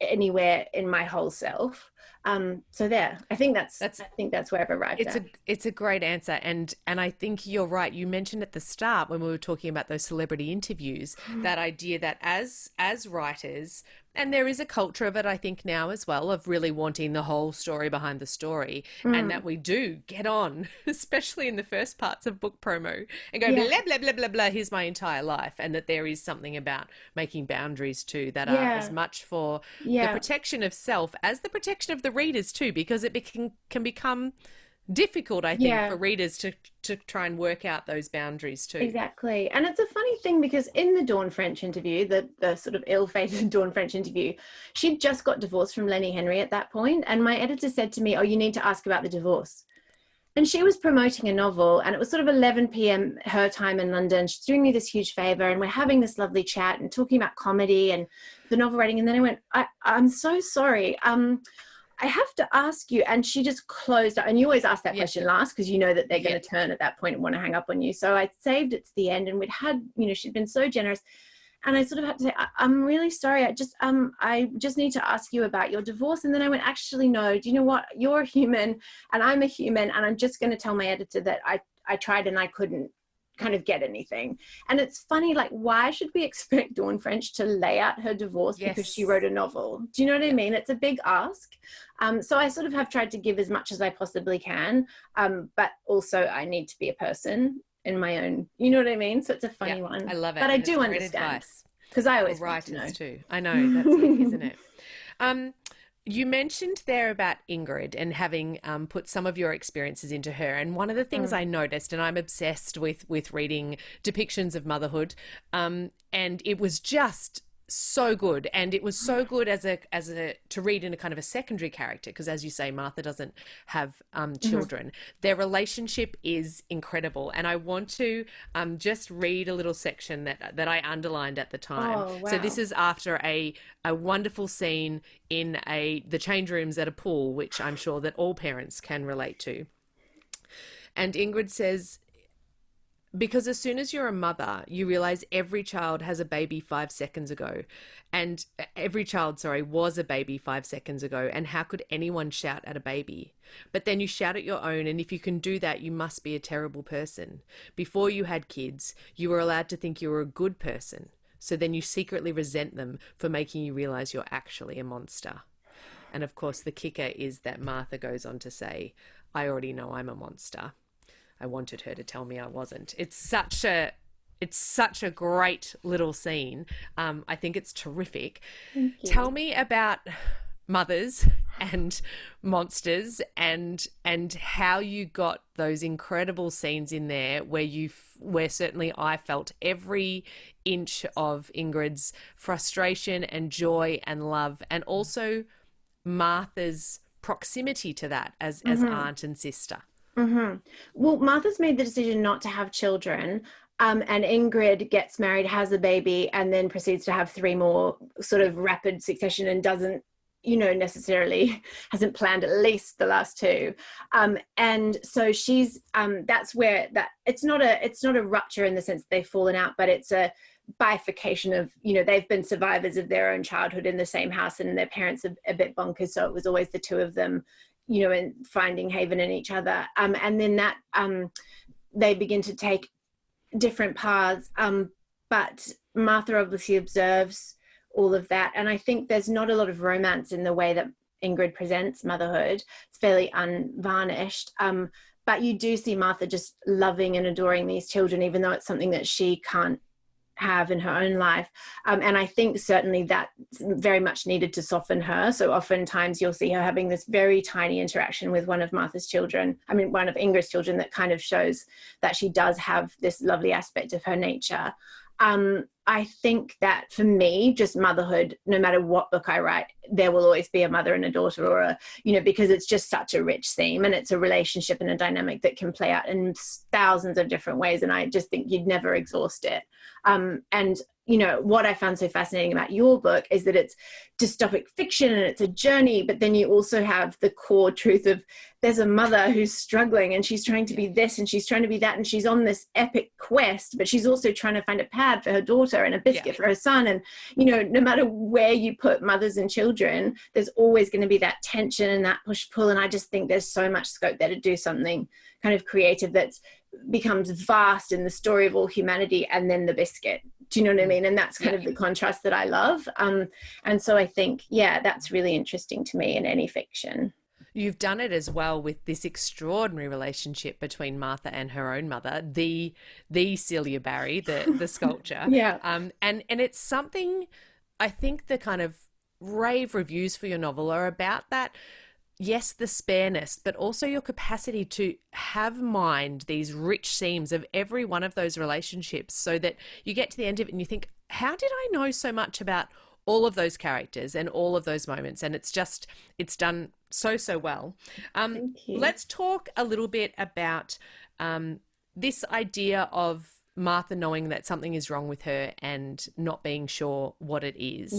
anywhere in my whole self. So there, I think that's where I've arrived at. It's a great answer. And I think you're right. You mentioned at the start when we were talking about those celebrity interviews, that idea that as writers, And there is a culture of it, I think, now as well, of really wanting the whole story behind the story, and that we do get on, especially in the first parts of book promo, and go blah, blah, blah, blah, blah, here's my entire life. And that there is something about making boundaries too that are as much for the protection of self as the protection of the readers too, because it can become difficult, I think, for readers to try and work out those boundaries too. Exactly. And it's a funny thing because in the Dawn French interview, the sort of ill-fated Dawn French interview, she'd just got divorced from Lenny Henry at that point, and my editor said to me, oh, you need to ask about the divorce. And she was promoting a novel, and it was sort of 11 p.m. her time in London. She's doing me this huge favor, and we're having this lovely chat and talking about comedy and the novel writing. And then I went, I'm so sorry. I have to ask you. And she just closed up. And you always ask that question last because you know that they're going to turn at that point and want to hang up on you. So I saved it to the end, and we'd had, she'd been so generous. And I sort of had to say, I'm really sorry. I just need to ask you about your divorce. And then I went, actually, no, do you know what? You're a human and I'm a human. And I'm just going to tell my editor that I tried and I couldn't kind of get anything. And it's funny, like, why should we expect Dawn French to lay out her divorce because she wrote a novel? Do you know what I mean? It's a big ask. So I sort of have tried to give as much as I possibly can. But also I need to be a person in my own, you know what I mean? So it's a funny one. I love it. But I do understand. Because I always want to know. Too. I know, that's it, isn't it? You mentioned there about Ingrid and having put some of your experiences into her. And one of the things I noticed, and I'm obsessed with reading depictions of motherhood, and it was just so good. And it was so good as a to read in a kind of a secondary character, because as you say, Martha doesn't have children. Their relationship is incredible, and I want to just read a little section that I underlined at the time. Oh, wow. So this is after a wonderful scene in the change rooms at a pool, which I'm sure that all parents can relate to. And Ingrid says, because as soon as you're a mother, you realize every child has a baby 5 seconds ago, and every child, was a baby 5 seconds ago. And how could anyone shout at a baby? But then you shout at your own. And if you can do that, you must be a terrible person. Before you had kids, you were allowed to think you were a good person. So then you secretly resent them for making you realize you're actually a monster. And of course, the kicker is that Martha goes on to say, I already know I'm a monster. I wanted her to tell me I wasn't. It's such a great little scene. I think it's terrific. Tell me about mothers and monsters and how you got those incredible scenes in there where certainly I felt every inch of Ingrid's frustration and joy and love, and also Martha's proximity to that as aunt and sister. Well, Martha's made the decision not to have children, and Ingrid gets married, has a baby, and then proceeds to have 3 more sort of rapid succession, and doesn't, necessarily hasn't planned at least the last 2. And so she's that's where that it's not a rupture in the sense that they've fallen out, but it's a bifurcation of, they've been survivors of their own childhood in the same house, and their parents are a bit bonkers, so it was always the 2 of them, and finding haven in each other. And then that they begin to take different paths. But Martha obviously observes all of that. And I think there's not a lot of romance in the way that Ingrid presents motherhood. It's fairly unvarnished. But you do see Martha just loving and adoring these children, even though it's something that she can't have in her own life. And I think certainly that very much needed to soften her. So oftentimes you'll see her having this very tiny interaction with one of Ingrid's children that kind of shows that she does have this lovely aspect of her nature. I think that for me, just motherhood, no matter what book I write, there will always be a mother and a daughter, or because it's just such a rich theme, and it's a relationship and a dynamic that can play out in thousands of different ways. And I just think you'd never exhaust it. And what I found so fascinating about your book is that it's dystopic fiction and it's a journey, but then you also have the core truth of there's a mother who's struggling and she's trying to be this and she's trying to be that, and she's on this epic quest, but she's also trying to find a pad for her daughter and a biscuit for her son. And, no matter where you put mothers and children, there's always going to be that tension and that push-pull. And I just think there's so much scope there to do something kind of creative that's becomes vast in the story of all humanity, and then the biscuit. Do you know what I mean? And that's kind of the contrast that I love. And so I think, that's really interesting to me in any fiction. You've done it as well with this extraordinary relationship between Martha and her own mother, the Celia Barry, the sculpture. And it's something, I think the kind of rave reviews for your novel are about that. Yes, the spareness, but also your capacity to have mined these rich seams of every one of those relationships, so that you get to the end of it and you think, how did I know so much about all of those characters and all of those moments? And it's done so well. Thank you. Let's talk a little bit about this idea of Martha knowing that something is wrong with her and not being sure what it is.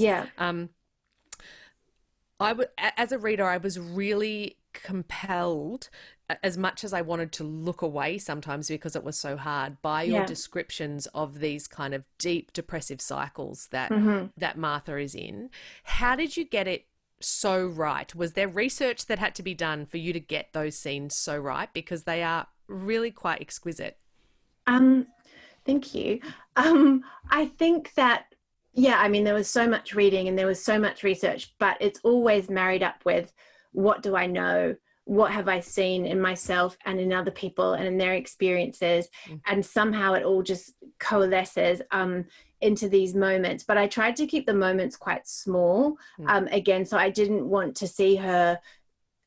As a reader, I was really compelled, as much as I wanted to look away sometimes because it was so hard, by your descriptions of these kind of deep depressive cycles that that Martha is in. How did you get it so right? Was there research that had to be done for you to get those scenes so right? Because they are really quite exquisite. Thank you. I think that, I mean, there was so much reading and there was so much research, but it's always married up with, what do I know? What have I seen in myself and in other people and in their experiences? And somehow it all just coalesces into these moments. But I tried to keep the moments quite small, again, so I didn't want to see her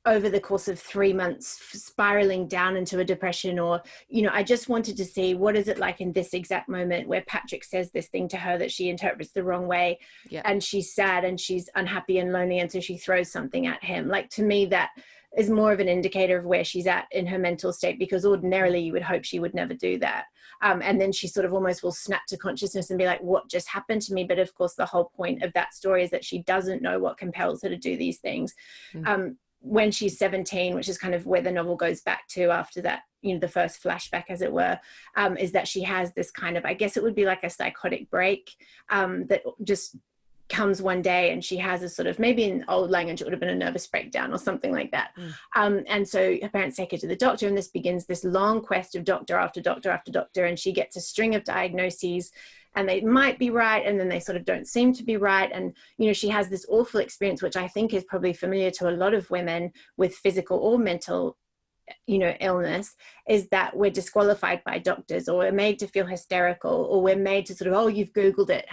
over the course of 3 months spiraling down into a depression, or, I just wanted to see, what is it like in this exact moment where Patrick says this thing to her that she interprets the wrong way, and she's sad and she's unhappy and lonely, and so she throws something at him. Like, to me, that is more of an indicator of where she's at in her mental state, because ordinarily you would hope she would never do that. And then she sort of almost will snap to consciousness and be like, what just happened to me? But of course, the whole point of that story is that she doesn't know what compels her to do these things. When she's 17, which is kind of where the novel goes back to after that, the first flashback, as it were, is that she has this kind of, I guess it would be like a psychotic break that just comes one day, and she has a sort of, maybe in old language it would have been a nervous breakdown or something like that. And so her parents take her to the doctor, and this begins this long quest of doctor after doctor after doctor, and she gets a string of diagnoses, and they might be right, and then they sort of don't seem to be right. And, she has this awful experience, which I think is probably familiar to a lot of women with physical or mental, illness, is that we're disqualified by doctors, or we're made to feel hysterical, or we're made to sort of, oh, you've Googled it,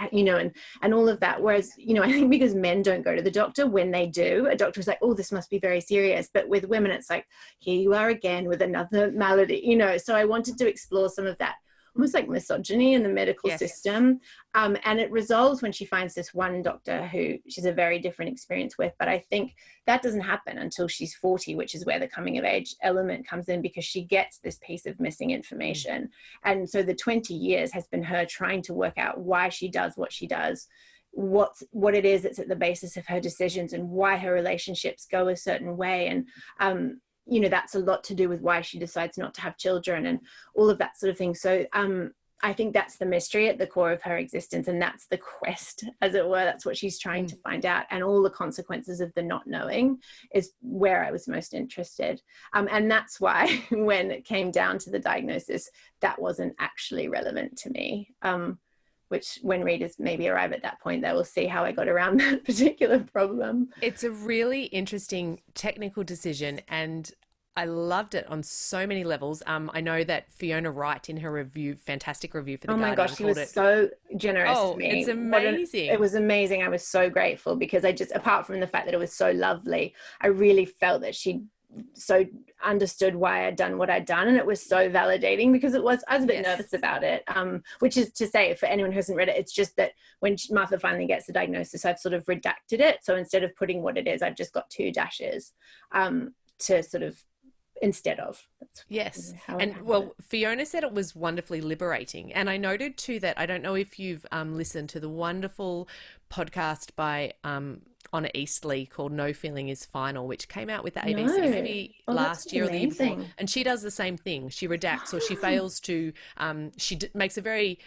and all of that. Whereas, I think because men don't go to the doctor, when they do, a doctor is like, oh, this must be very serious. But with women, it's like, here you are again with another malady, So I wanted to explore some of that, almost like misogyny in the medical system. And it resolves when she finds this one doctor who she's a very different experience with. But I think that doesn't happen until she's 40, which is where the coming of age element comes in, because she gets this piece of missing information. And so the 20 years has been her trying to work out why she does what she does, what it is that's at the basis of her decisions, and why her relationships go a certain way. And, that's a lot to do with why she decides not to have children and all of that sort of thing. So I think that's the mystery at the core of her existence, and that's the quest, as it were. That's what she's trying to find out, and all the consequences of the not knowing is where I was most interested. And that's why when it came down to the diagnosis, that wasn't actually relevant to me. Which, when readers maybe arrive at that point, they will see how I got around that particular problem. It's a really interesting technical decision, and I loved it on so many levels. I know that Fiona Wright, in her review, fantastic review for The Guardian. Oh my gosh, she was so generous to me. It's amazing. It was amazing. I was so grateful, because I just, apart from the fact that it was so lovely, I really felt that she so understood why I'd done what I'd done, and it was so validating, because I was a bit nervous about it, which is to say, for anyone who hasn't read it, it's just that when Martha finally gets the diagnosis, I've sort of redacted it. So instead of putting what it is, I've just got 2 dashes to sort of, instead of. Yes. And well, Fiona said it was wonderfully liberating. And I noted too that, I don't know if you've listened to the wonderful podcast by Honor Eastley called No Feeling Is Final, which came out with the ABC maybe last year or the year before. And she does the same thing. She redacts, or she fails to, makes a very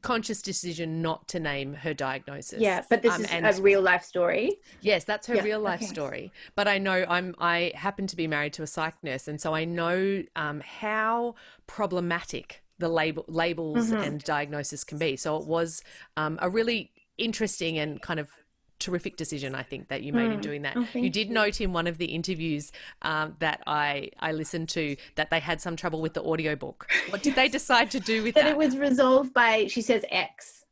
conscious decision not to name her diagnosis. Yeah, but this is a real life story. Yes, that's her real life story. But I know I happen to be married to a psych nurse, and so I know how problematic the labels and diagnosis can be. So it was a really interesting and kind of terrific decision, I think, that you made in doing that. You did note in one of the interviews that I listened to that they had some trouble with the audiobook. What did they decide to do with that? That it was resolved by, she says, X.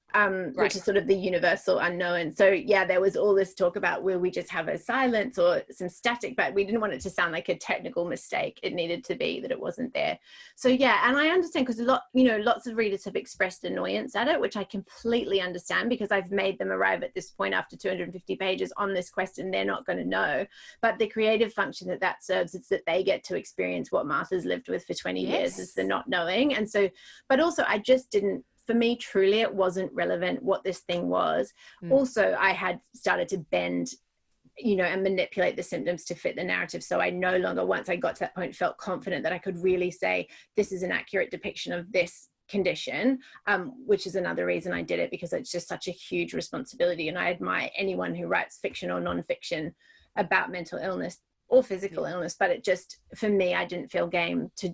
Which is sort of the universal unknown. So yeah, there was all this talk about, will we just have a silence or some static, but we didn't want it to sound like a technical mistake. It needed to be that it wasn't there. So yeah, and I understand, because lots of readers have expressed annoyance at it, which I completely understand, because I've made them arrive at this point after 250 pages on this quest and they're not going to know. But the creative function that serves is that they get to experience what Martha's lived with for 20 years, is the not knowing. And so, but also I just didn't, for me, truly, it wasn't relevant what this thing was. Also, I had started to bend, and manipulate the symptoms to fit the narrative. So I no longer, once I got to that point, felt confident that I could really say, this is an accurate depiction of this condition, which is another reason I did it, because it's just such a huge responsibility. And I admire anyone who writes fiction or nonfiction about mental illness or physical illness. But it just, for me, I didn't feel game to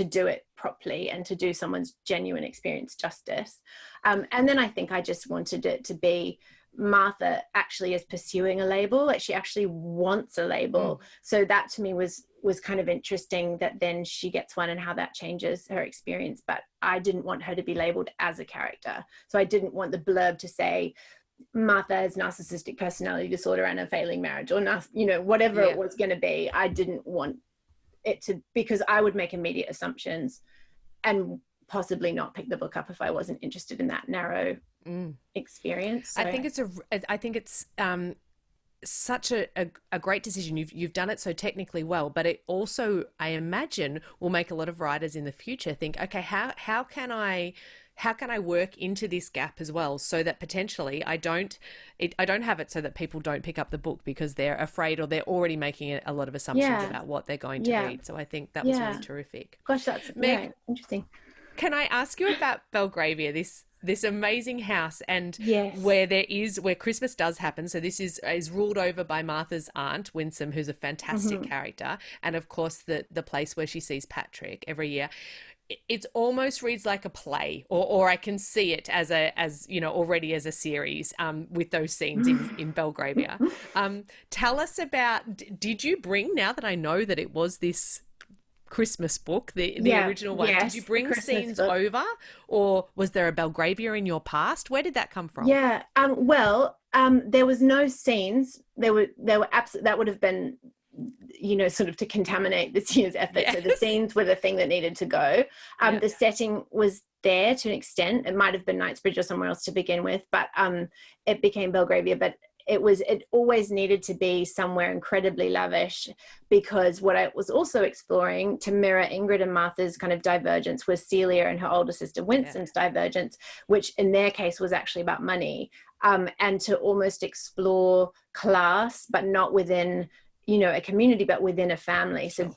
do it properly and to do someone's genuine experience justice. And then I think I just wanted it to be Martha actually is pursuing a label, like she actually wants a label. So that to me was kind of interesting, that then she gets one and how that changes her experience. But I didn't want her to be labeled as a character. So I didn't want the blurb to say Martha has narcissistic personality disorder and a failing marriage, or whatever it was going to be. I didn't want it to, because I would make immediate assumptions and possibly not pick the book up if I wasn't interested in that narrow experience. So. I think it's such a great decision. You've done it so technically well, but it also, I imagine, will make a lot of writers in the future think, okay, how can I work into this gap as well, so that potentially I don't have it so that people don't pick up the book because they're afraid, or they're already making a lot of assumptions about what they're going to read. So I think that was really terrific. Gosh, that's Meg, interesting. Can I ask you about Belgravia, this amazing house, and where Christmas does happen? So this is ruled over by Martha's aunt, Winsome, who's a fantastic character, and of course the place where she sees Patrick every year. It almost reads like a play, or I can see it as already as a series with those scenes in Belgravia. Tell us about, did you bring, now that I know that it was this Christmas book, the original one, did you bring scenes over, or was there a Belgravia in your past? Where did that come from? There was no scenes. There were that would have been sort of to contaminate this year's effort. So the scenes were the thing that needed to go. The setting was there to an extent. It might have been Knightsbridge or somewhere else to begin with, but it became Belgravia. But it always needed to be somewhere incredibly lavish, because what I was also exploring, to mirror Ingrid and Martha's kind of divergence, was Celia and her older sister Winsome's divergence, which in their case was actually about money, and to almost explore class, but not within a community, but within a family. So,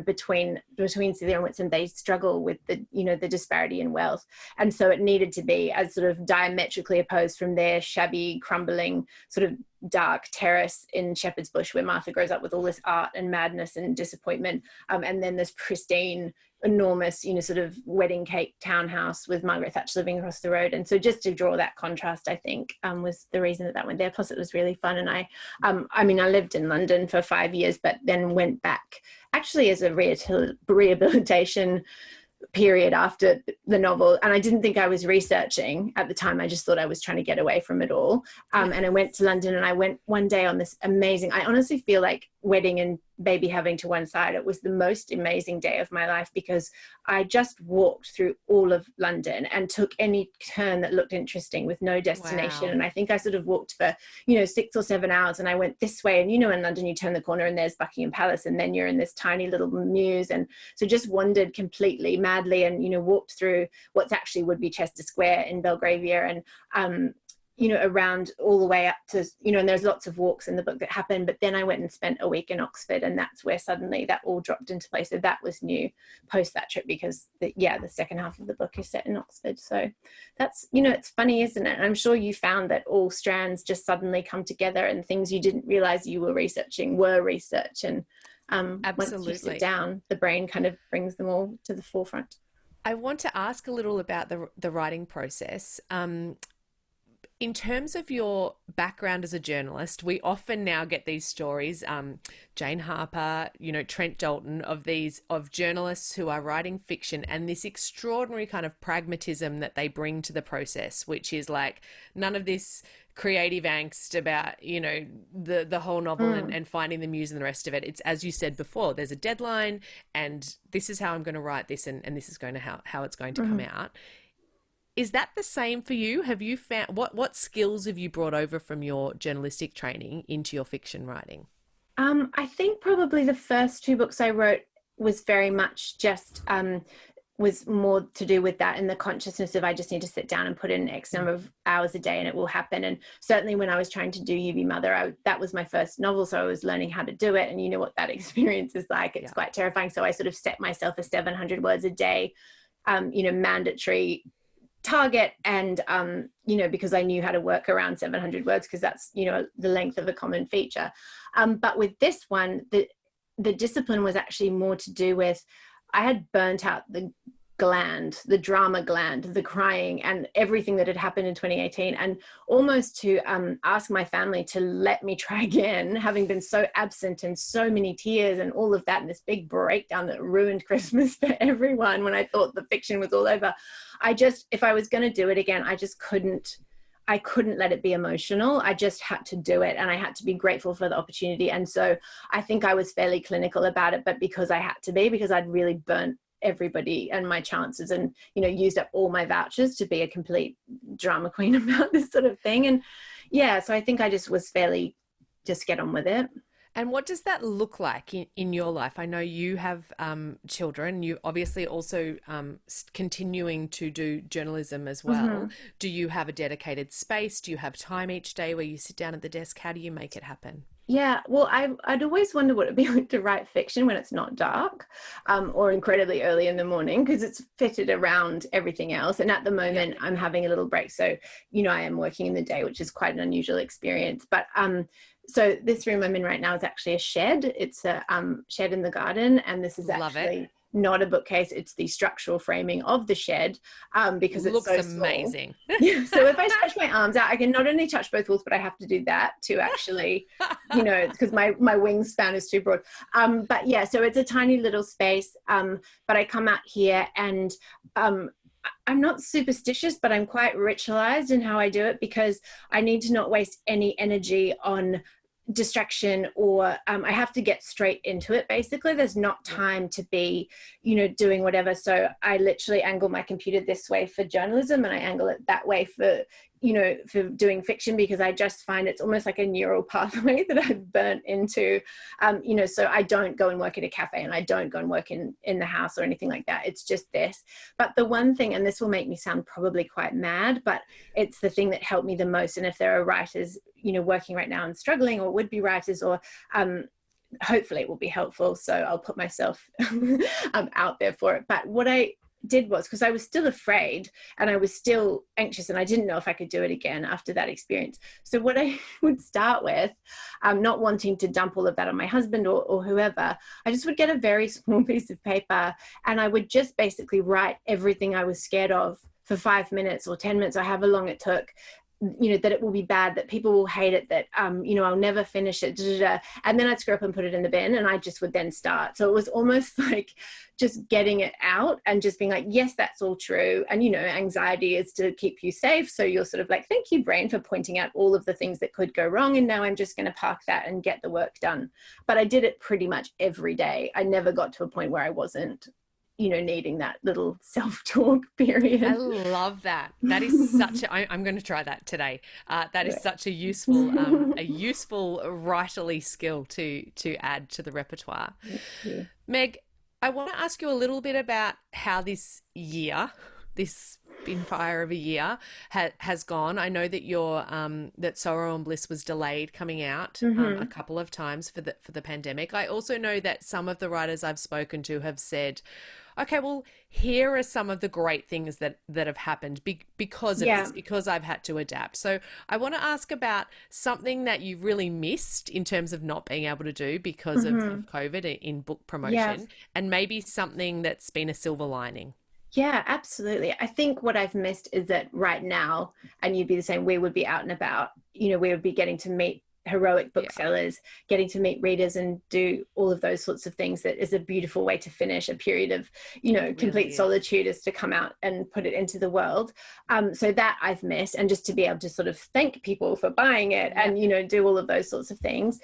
between Celia and Winsome, they struggle with the disparity in wealth. And so it needed to be as sort of diametrically opposed from their shabby, crumbling, sort of dark terrace in Shepherd's Bush, where Martha grows up with all this art and madness and disappointment. And then this pristine, enormous, sort of wedding cake townhouse with Margaret Thatcher living across the road. And so just to draw that contrast, I think, was the reason that went there. Plus it was really fun. And I lived in London for 5 years, but then went back actually as a rehabilitation period after the novel. And I didn't think I was researching at the time. I just thought I was trying to get away from it all. And I went to London, and I went one day on this amazing, I honestly feel like wedding and baby having to one side, it was the most amazing day of my life, because I just walked through all of London and took any turn that looked interesting with no destination. Wow. And I think I sort of walked for 6 or 7 hours, and I went this way, and in London you turn the corner and there's Buckingham Palace, and then you're in this tiny little mews. And so just wandered completely madly, and walked through what's actually would be Chester Square in Belgravia, and around all the way up to, and there's lots of walks in the book that happen. But then I went and spent a week in Oxford, and that's where suddenly that all dropped into place. So that was new post that trip, because the second half of the book is set in Oxford. So that's, it's funny, isn't it? I'm sure you found that all strands just suddenly come together, and things you didn't realize you were researching were research. And once you sit down, the brain kind of brings them all to the forefront. I want to ask a little about the writing process. In terms of your background as a journalist, we often now get these stories, Jane Harper, Trent Dalton, of journalists who are writing fiction, and this extraordinary kind of pragmatism that they bring to the process, which is like none of this creative angst about, the whole novel and finding the muse and the rest of it. It's, as you said before, there's a deadline, and this is how I'm going to write this, and this is going to how it's going to come out. Is that the same for you? Have you found what skills have you brought over from your journalistic training into your fiction writing? I think probably the first 2 books I wrote was very much just was more to do with that, and the consciousness of I just need to sit down and put in X number of hours a day and it will happen. And certainly when I was trying to do UV Mother, that was my first novel, so I was learning how to do it, and you know what that experience is like. It's quite terrifying. So I sort of set myself a 700 words a day, mandatory target, and because I knew how to work around 700 words, because that's the length of a common feature, but with this one, the discipline was actually more to do with I had burnt out the drama gland, the crying, and everything that had happened in 2018, and almost to ask my family to let me try again, having been so absent and so many tears and all of that, and this big breakdown that ruined Christmas for everyone when I thought the fiction was all over. If I was going to do it again, I couldn't let it be emotional. I just had to do it, and I had to be grateful for the opportunity. And so I think I was fairly clinical about it, but because I had to be, because I'd really burnt everybody and my chances, and used up all my vouchers to be a complete drama queen about this sort of thing. And so I think I just was fairly just get on with it. And what does that look like in your life? I know you have children. You obviously also continuing to do journalism as well. Mm-hmm. Do you have a dedicated space? Do you have time each day where you sit down at the desk? How do you make it happen? Yeah, well, I'd always wonder what it'd be like to write fiction when it's not dark or incredibly early in the morning, because it's fitted around everything else. And at the moment, I'm having a little break. So, I am working in the day, which is quite an unusual experience. But so this room I'm in right now is actually a shed. It's a shed in the garden. And this is actually not a bookcase. It's the structural framing of the shed, because it looks so amazing. Yeah, so if I stretch my arms out, I can not only touch both walls, but I have to do that to actually, because my wingspan is too broad. But yeah, so it's a tiny little space. But I come out here, and I'm not superstitious, but I'm quite ritualized in how I do it, because I need to not waste any energy on distraction, or I have to get straight into it. Basically, there's not time to be doing whatever. So I literally angle my computer this way for journalism, and I angle it that way for for doing fiction, because I just find it's almost like a neural pathway that I've burnt into. So I don't go and work at a cafe, and I don't go and work in the house or anything like that. It's just this. But the one thing, and this will make me sound probably quite mad, but it's the thing that helped me the most. And if there are writers working right now and struggling, or would be writers, or hopefully it will be helpful, so I'll put myself out there for it. But what I did was, because I was still afraid and I was still anxious, and I didn't know if I could do it again after that experience. So what I would start with, not wanting to dump all of that on my husband or whoever, I just would get a very small piece of paper, and I would just basically write everything I was scared of for 5 minutes or 10 minutes or however long it took. That it will be bad, that people will hate it, that, I'll never finish it, and then I'd screw up and put it in the bin, and I just would then start. So it was almost like just getting it out and just being like, yes, that's all true. And, anxiety is to keep you safe. So you're sort of like, thank you, brain, for pointing out all of the things that could go wrong. And now I'm just going to park that and get the work done. But I did it pretty much every day. I never got to a point where I wasn't needing that little self-talk period. I love that. That is such I'm going to try that today. That is such a useful writerly skill to add to the repertoire. Meg, I want to ask you a little bit about how this year, this in fire of a year has gone. I know that your that Sorrow and Bliss was delayed coming out a couple of times for the pandemic. I also know that some of the writers I've spoken to have said, okay, well, here are some of the great things that have happened because of this, because I've had to adapt. So I want to ask about something that you've really missed in terms of not being able to do because of COVID in book promotion, and maybe something that's been a silver lining. Yeah, absolutely. I think what I've missed is that right now, and you'd be the same, we would be out and about, we would be getting to meet heroic booksellers, getting to meet readers and do all of those sorts of things. That is a beautiful way to finish a period of, complete solitude, is to come out and put it into the world. So that I've missed, and just to be able to sort of thank people for buying it and, do all of those sorts of things.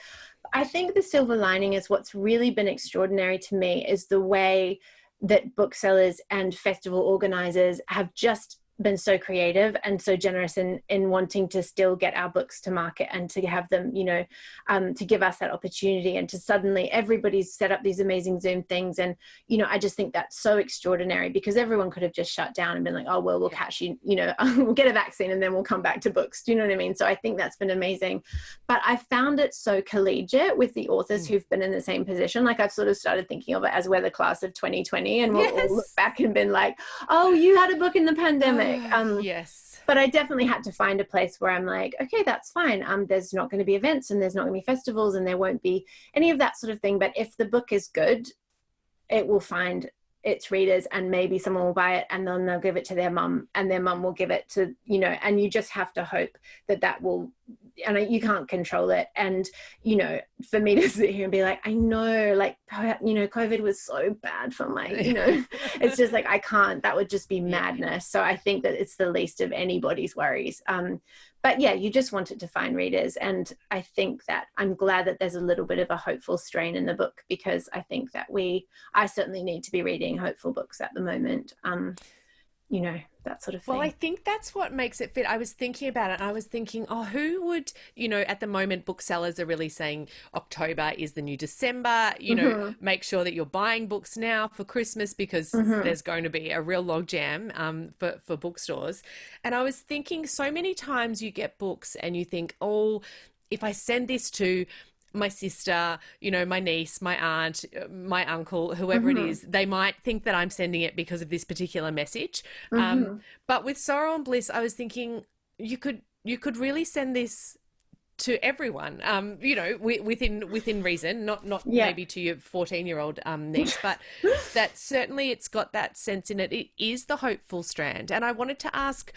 I think the silver lining is what's really been extraordinary to me is the way that booksellers and festival organizers have just been so creative and so generous in wanting to still get our books to market and to have them, to give us that opportunity, and to suddenly everybody's set up these amazing Zoom things. And, I just think that's so extraordinary, because everyone could have just shut down and been like, oh, well, we'll catch you, we'll get a vaccine and then we'll come back to books. Do you know what I mean? So I think that's been amazing. But I found it so collegiate with the authors who've been in the same position. Like, I've sort of started thinking of it as we're the class of 2020, and we'll all look back and been like, oh, you had a book in the pandemic. Yes. But I definitely had to find a place where I'm like, okay, that's fine. There's not going to be events, and there's not going to be festivals, and there won't be any of that sort of thing. But if the book is good, it will find its readers, and maybe someone will buy it, and then they'll give it to their mum, and their mum will give it to, and you just have to hope that will, and you can't control it. And, for me to sit here and be like, I know, like, COVID was so bad for my, it's just like, I can't, that would just be madness. So I think that it's the least of anybody's worries. But yeah, you just want it to find readers. And I think that I'm glad that there's a little bit of a hopeful strain in the book, because I think that I certainly need to be reading hopeful books at the moment. That sort of thing. Well, I think that's what makes it fit. I was thinking about it, and I was thinking, who would, at the moment, booksellers are really saying October is the new December, make sure that you're buying books now for Christmas, because there's going to be a real logjam for bookstores. And I was thinking, so many times you get books and you think, oh, if I send this to my sister, my niece, my aunt, my uncle, whoever it is, they might think that I'm sending it because of this particular message. But with Sorrow and Bliss, I was thinking you could really send this to everyone, within reason, not maybe to your 14-year-old niece, but that certainly it's got that sense in it. It is the hopeful strand. And I wanted to ask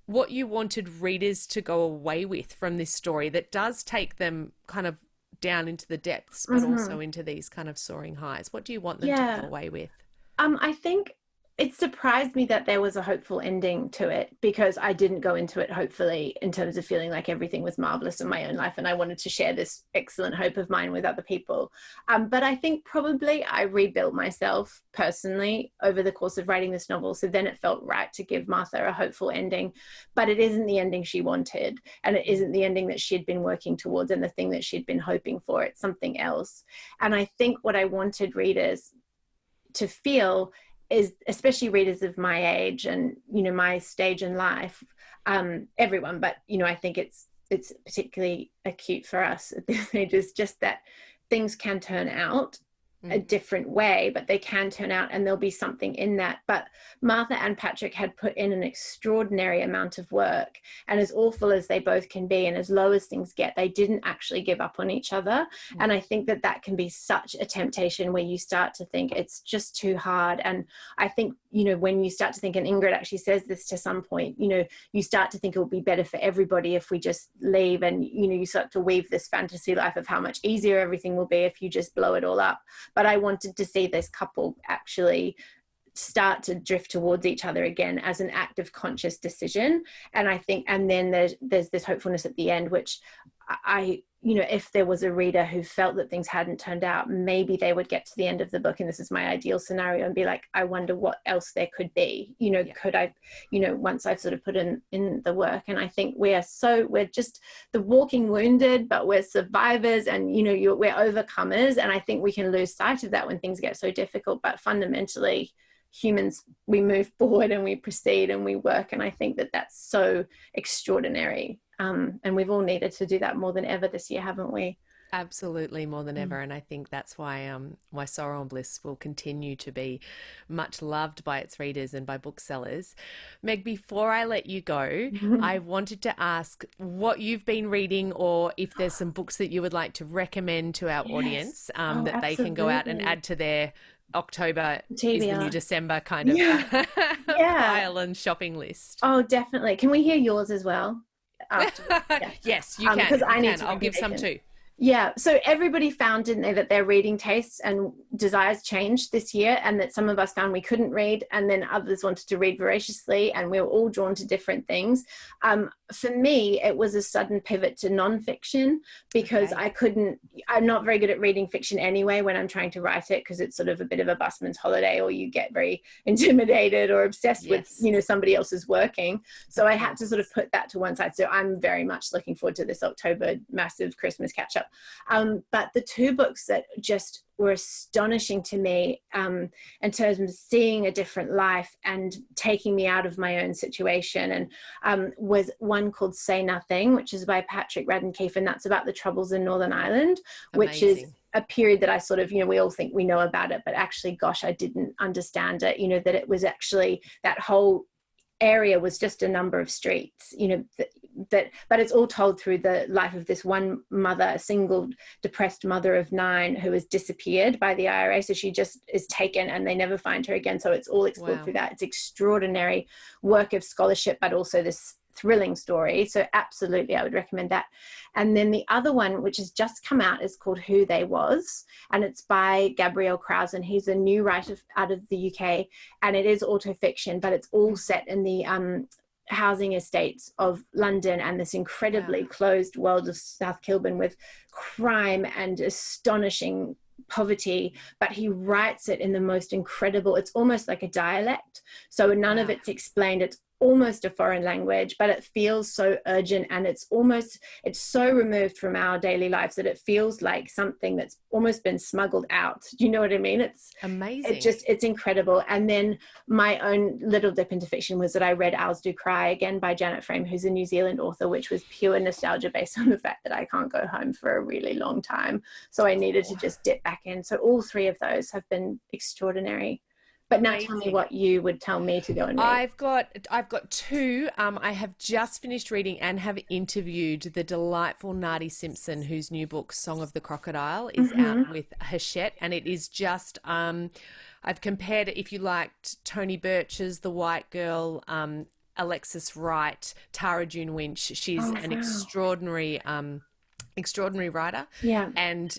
what you wanted readers to go away with from this story that does take them kind of down into the depths, but also into these kind of soaring highs. What do you want them to go away with? I think it surprised me that there was a hopeful ending to it, because I didn't go into it hopefully in terms of feeling like everything was marvelous in my own life, and I wanted to share this excellent hope of mine with other people. But I think probably I rebuilt myself personally over the course of writing this novel. So then it felt right to give Martha a hopeful ending, but it isn't the ending she wanted, and it isn't the ending that she had been working towards and the thing that she'd been hoping for. It's something else. And I think what I wanted readers to feel is, especially readers of my age and, my stage in life, everyone, but, I think it's particularly acute for us at this age, is just that things can turn out a different way, but they can turn out, and there'll be something in that. But Martha and Patrick had put in an extraordinary amount of work, and as awful as they both can be and as low as things get, they didn't actually give up on each other. And I think that can be such a temptation, where you start to think it's just too hard. And I think, when you start to think, and Ingrid actually says this to some point, you start to think it will be better for everybody if we just leave, and you start to weave this fantasy life of how much easier everything will be if you just blow it all up. But I wanted to see this couple actually start to drift towards each other again as an act of conscious decision. And I think, and then there's this hopefulness at the end, which I if there was a reader who felt that things hadn't turned out, maybe they would get to the end of the book, and this is my ideal scenario, and be like, I wonder what else there could be, could I, once I've sort of put in the work. And I think we're just the walking wounded, but we're survivors, and we're overcomers. And I think we can lose sight of that when things get so difficult, but fundamentally humans, we move forward and we proceed and we work. And I think that that's so extraordinary. And we've all needed to do that more than ever this year, haven't we? Absolutely, more than ever, and I think that's why Sorrow and Bliss will continue to be much loved by its readers and by booksellers. Meg, before I let you go, I wanted to ask what you've been reading, or if there's some books that you would like to recommend to our audience that they can go out and add to their October TBR. Is the new December kind of pile and shopping list. Oh, definitely. Can we hear yours as well? Yes, you can. Because I need to. I'll give some too. Yeah, so everybody found, didn't they, that their reading tastes and desires changed this year, and that some of us found we couldn't read, and then others wanted to read voraciously, and we were all drawn to different things. For me, it was a sudden pivot to nonfiction, because I'm not very good at reading fiction anyway when I'm trying to write it, because it's sort of a bit of a busman's holiday, or you get very intimidated or obsessed with, somebody else's working. So I had to sort of put that to one side. So I'm very much looking forward to this October massive Christmas catch up. But the two books that just were astonishing to me in terms of seeing a different life and taking me out of my own situation, and was one called Say Nothing, which is by Patrick Radden Keefe, and that's about the Troubles in Northern Ireland. Amazing. Which is a period that I sort of, we all think we know about it, but actually, gosh, I didn't understand it, that it was actually, that whole area was just a number of streets, but it's all told through the life of this one mother, a single depressed mother of 9 who has disappeared by the IRA. So she just is taken and they never find her again. So it's all explored through that. It's extraordinary work of scholarship, but also this thrilling story. So absolutely, I would recommend that. And then the other one, which has just come out, is called Who They Was, and it's by Gabriel Krause, and he's a new writer out of the UK, and it is autofiction, but it's all set in the housing estates of London and this incredibly closed world of South Kilburn, with crime and astonishing poverty, but he writes it in the most incredible, it's almost like a dialect, so none of it's explained, it's almost a foreign language, but it feels so urgent, and it's so removed from our daily lives that it feels like something that's almost been smuggled out. Do you know what I mean? It's amazing. It's incredible. And then my own little dip into fiction was that I read Owls Do Cry, again by Janet Frame, who's a New Zealand author, which was pure nostalgia based on the fact that I can't go home for a really long time. So I needed to just dip back in. So all three of those have been extraordinary. But now tell me what you would tell me to go and read. I've got two. I have just finished reading and have interviewed the delightful Nadi Simpson, whose new book, Song of the Crocodile, is out with Hachette. And it is just, I've compared it, if you liked Tony Birch's The White Girl, Alexis Wright, Tara June Winch. She's an extraordinary writer. Yeah. And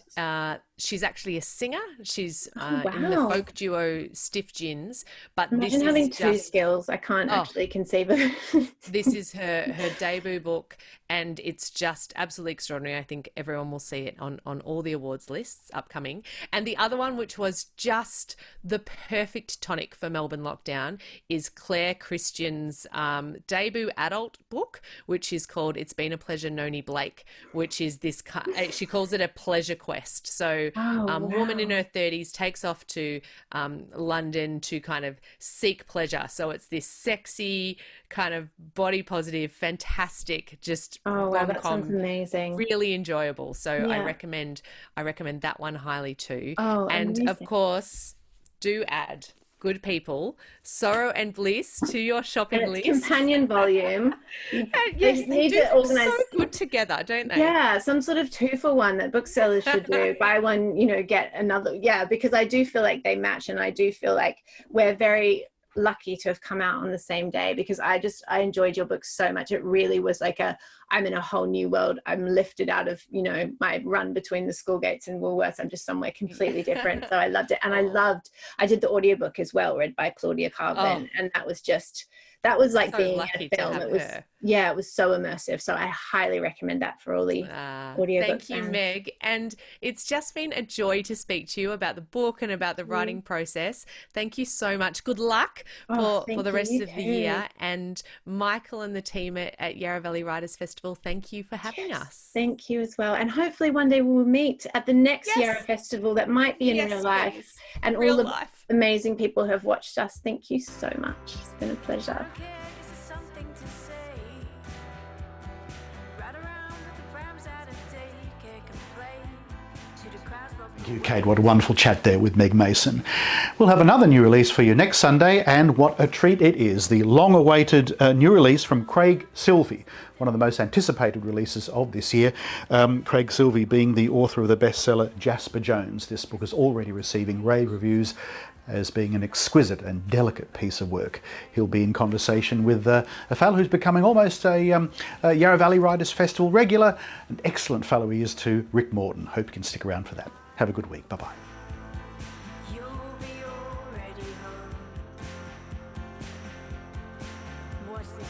she's actually a singer. She's in the folk duo Stiff Gins. But imagine having two skills. I can't actually conceive of it. This is her debut book, and it's just absolutely extraordinary. I think everyone will see it on all the awards lists upcoming. And the other one, which was just the perfect tonic for Melbourne lockdown, is Claire Christian's debut adult book, which is called It's Been a Pleasure, Noni Blake, which is this, she calls it a pleasure quest. So woman in her 30s takes off to London to kind of seek pleasure. So it's this sexy, kind of body positive, fantastic, just rom-com, that sounds amazing, really enjoyable. So I recommend that one highly too. And amazing. Of course, do add, good people, Sorrow and Bliss to your shopping list. Companion volume. Yes, they do organize so good together, don't they? Yeah, some sort of 2-for-1 that booksellers should do. Buy one, get another. Yeah, because I do feel like they match, and I do feel like we're very lucky to have come out on the same day, because I enjoyed your book so much. It really was like I'm in a whole new world. I'm lifted out of, my run between the school gates and Woolworths. I'm just somewhere completely different. So I loved it. And I did the audiobook as well, read by Claudia Carvin. And that was like so being in a film. It was so immersive. So I highly recommend that for all the audio books. Thank you, Meg. And it's just been a joy to speak to you about the book and about the writing process. Thank you so much. Good luck for the rest of the year. And Michael and the team at Yarra Valley Writers Festival, thank you for having us. Thank you as well. And hopefully one day we'll meet at the next Yarra Festival that might be in real life. And real all the life. amazing people who have watched us, thank you so much. It's been a pleasure. Thank you, Kate. What a wonderful chat there with Meg Mason. We'll have another new release for you next Sunday, and what a treat it is. The long-awaited new release from Craig Silvey, one of the most anticipated releases of this year. Craig Silvey being the author of the bestseller Jasper Jones. This book is already receiving rave reviews as being an exquisite and delicate piece of work. He'll be in conversation with a fellow who's becoming almost a Yarra Valley Writers Festival regular. An excellent fellow he is too, Rick Morton. Hope you can stick around for that. Have a good week. Bye-bye. You'll be already home. What's this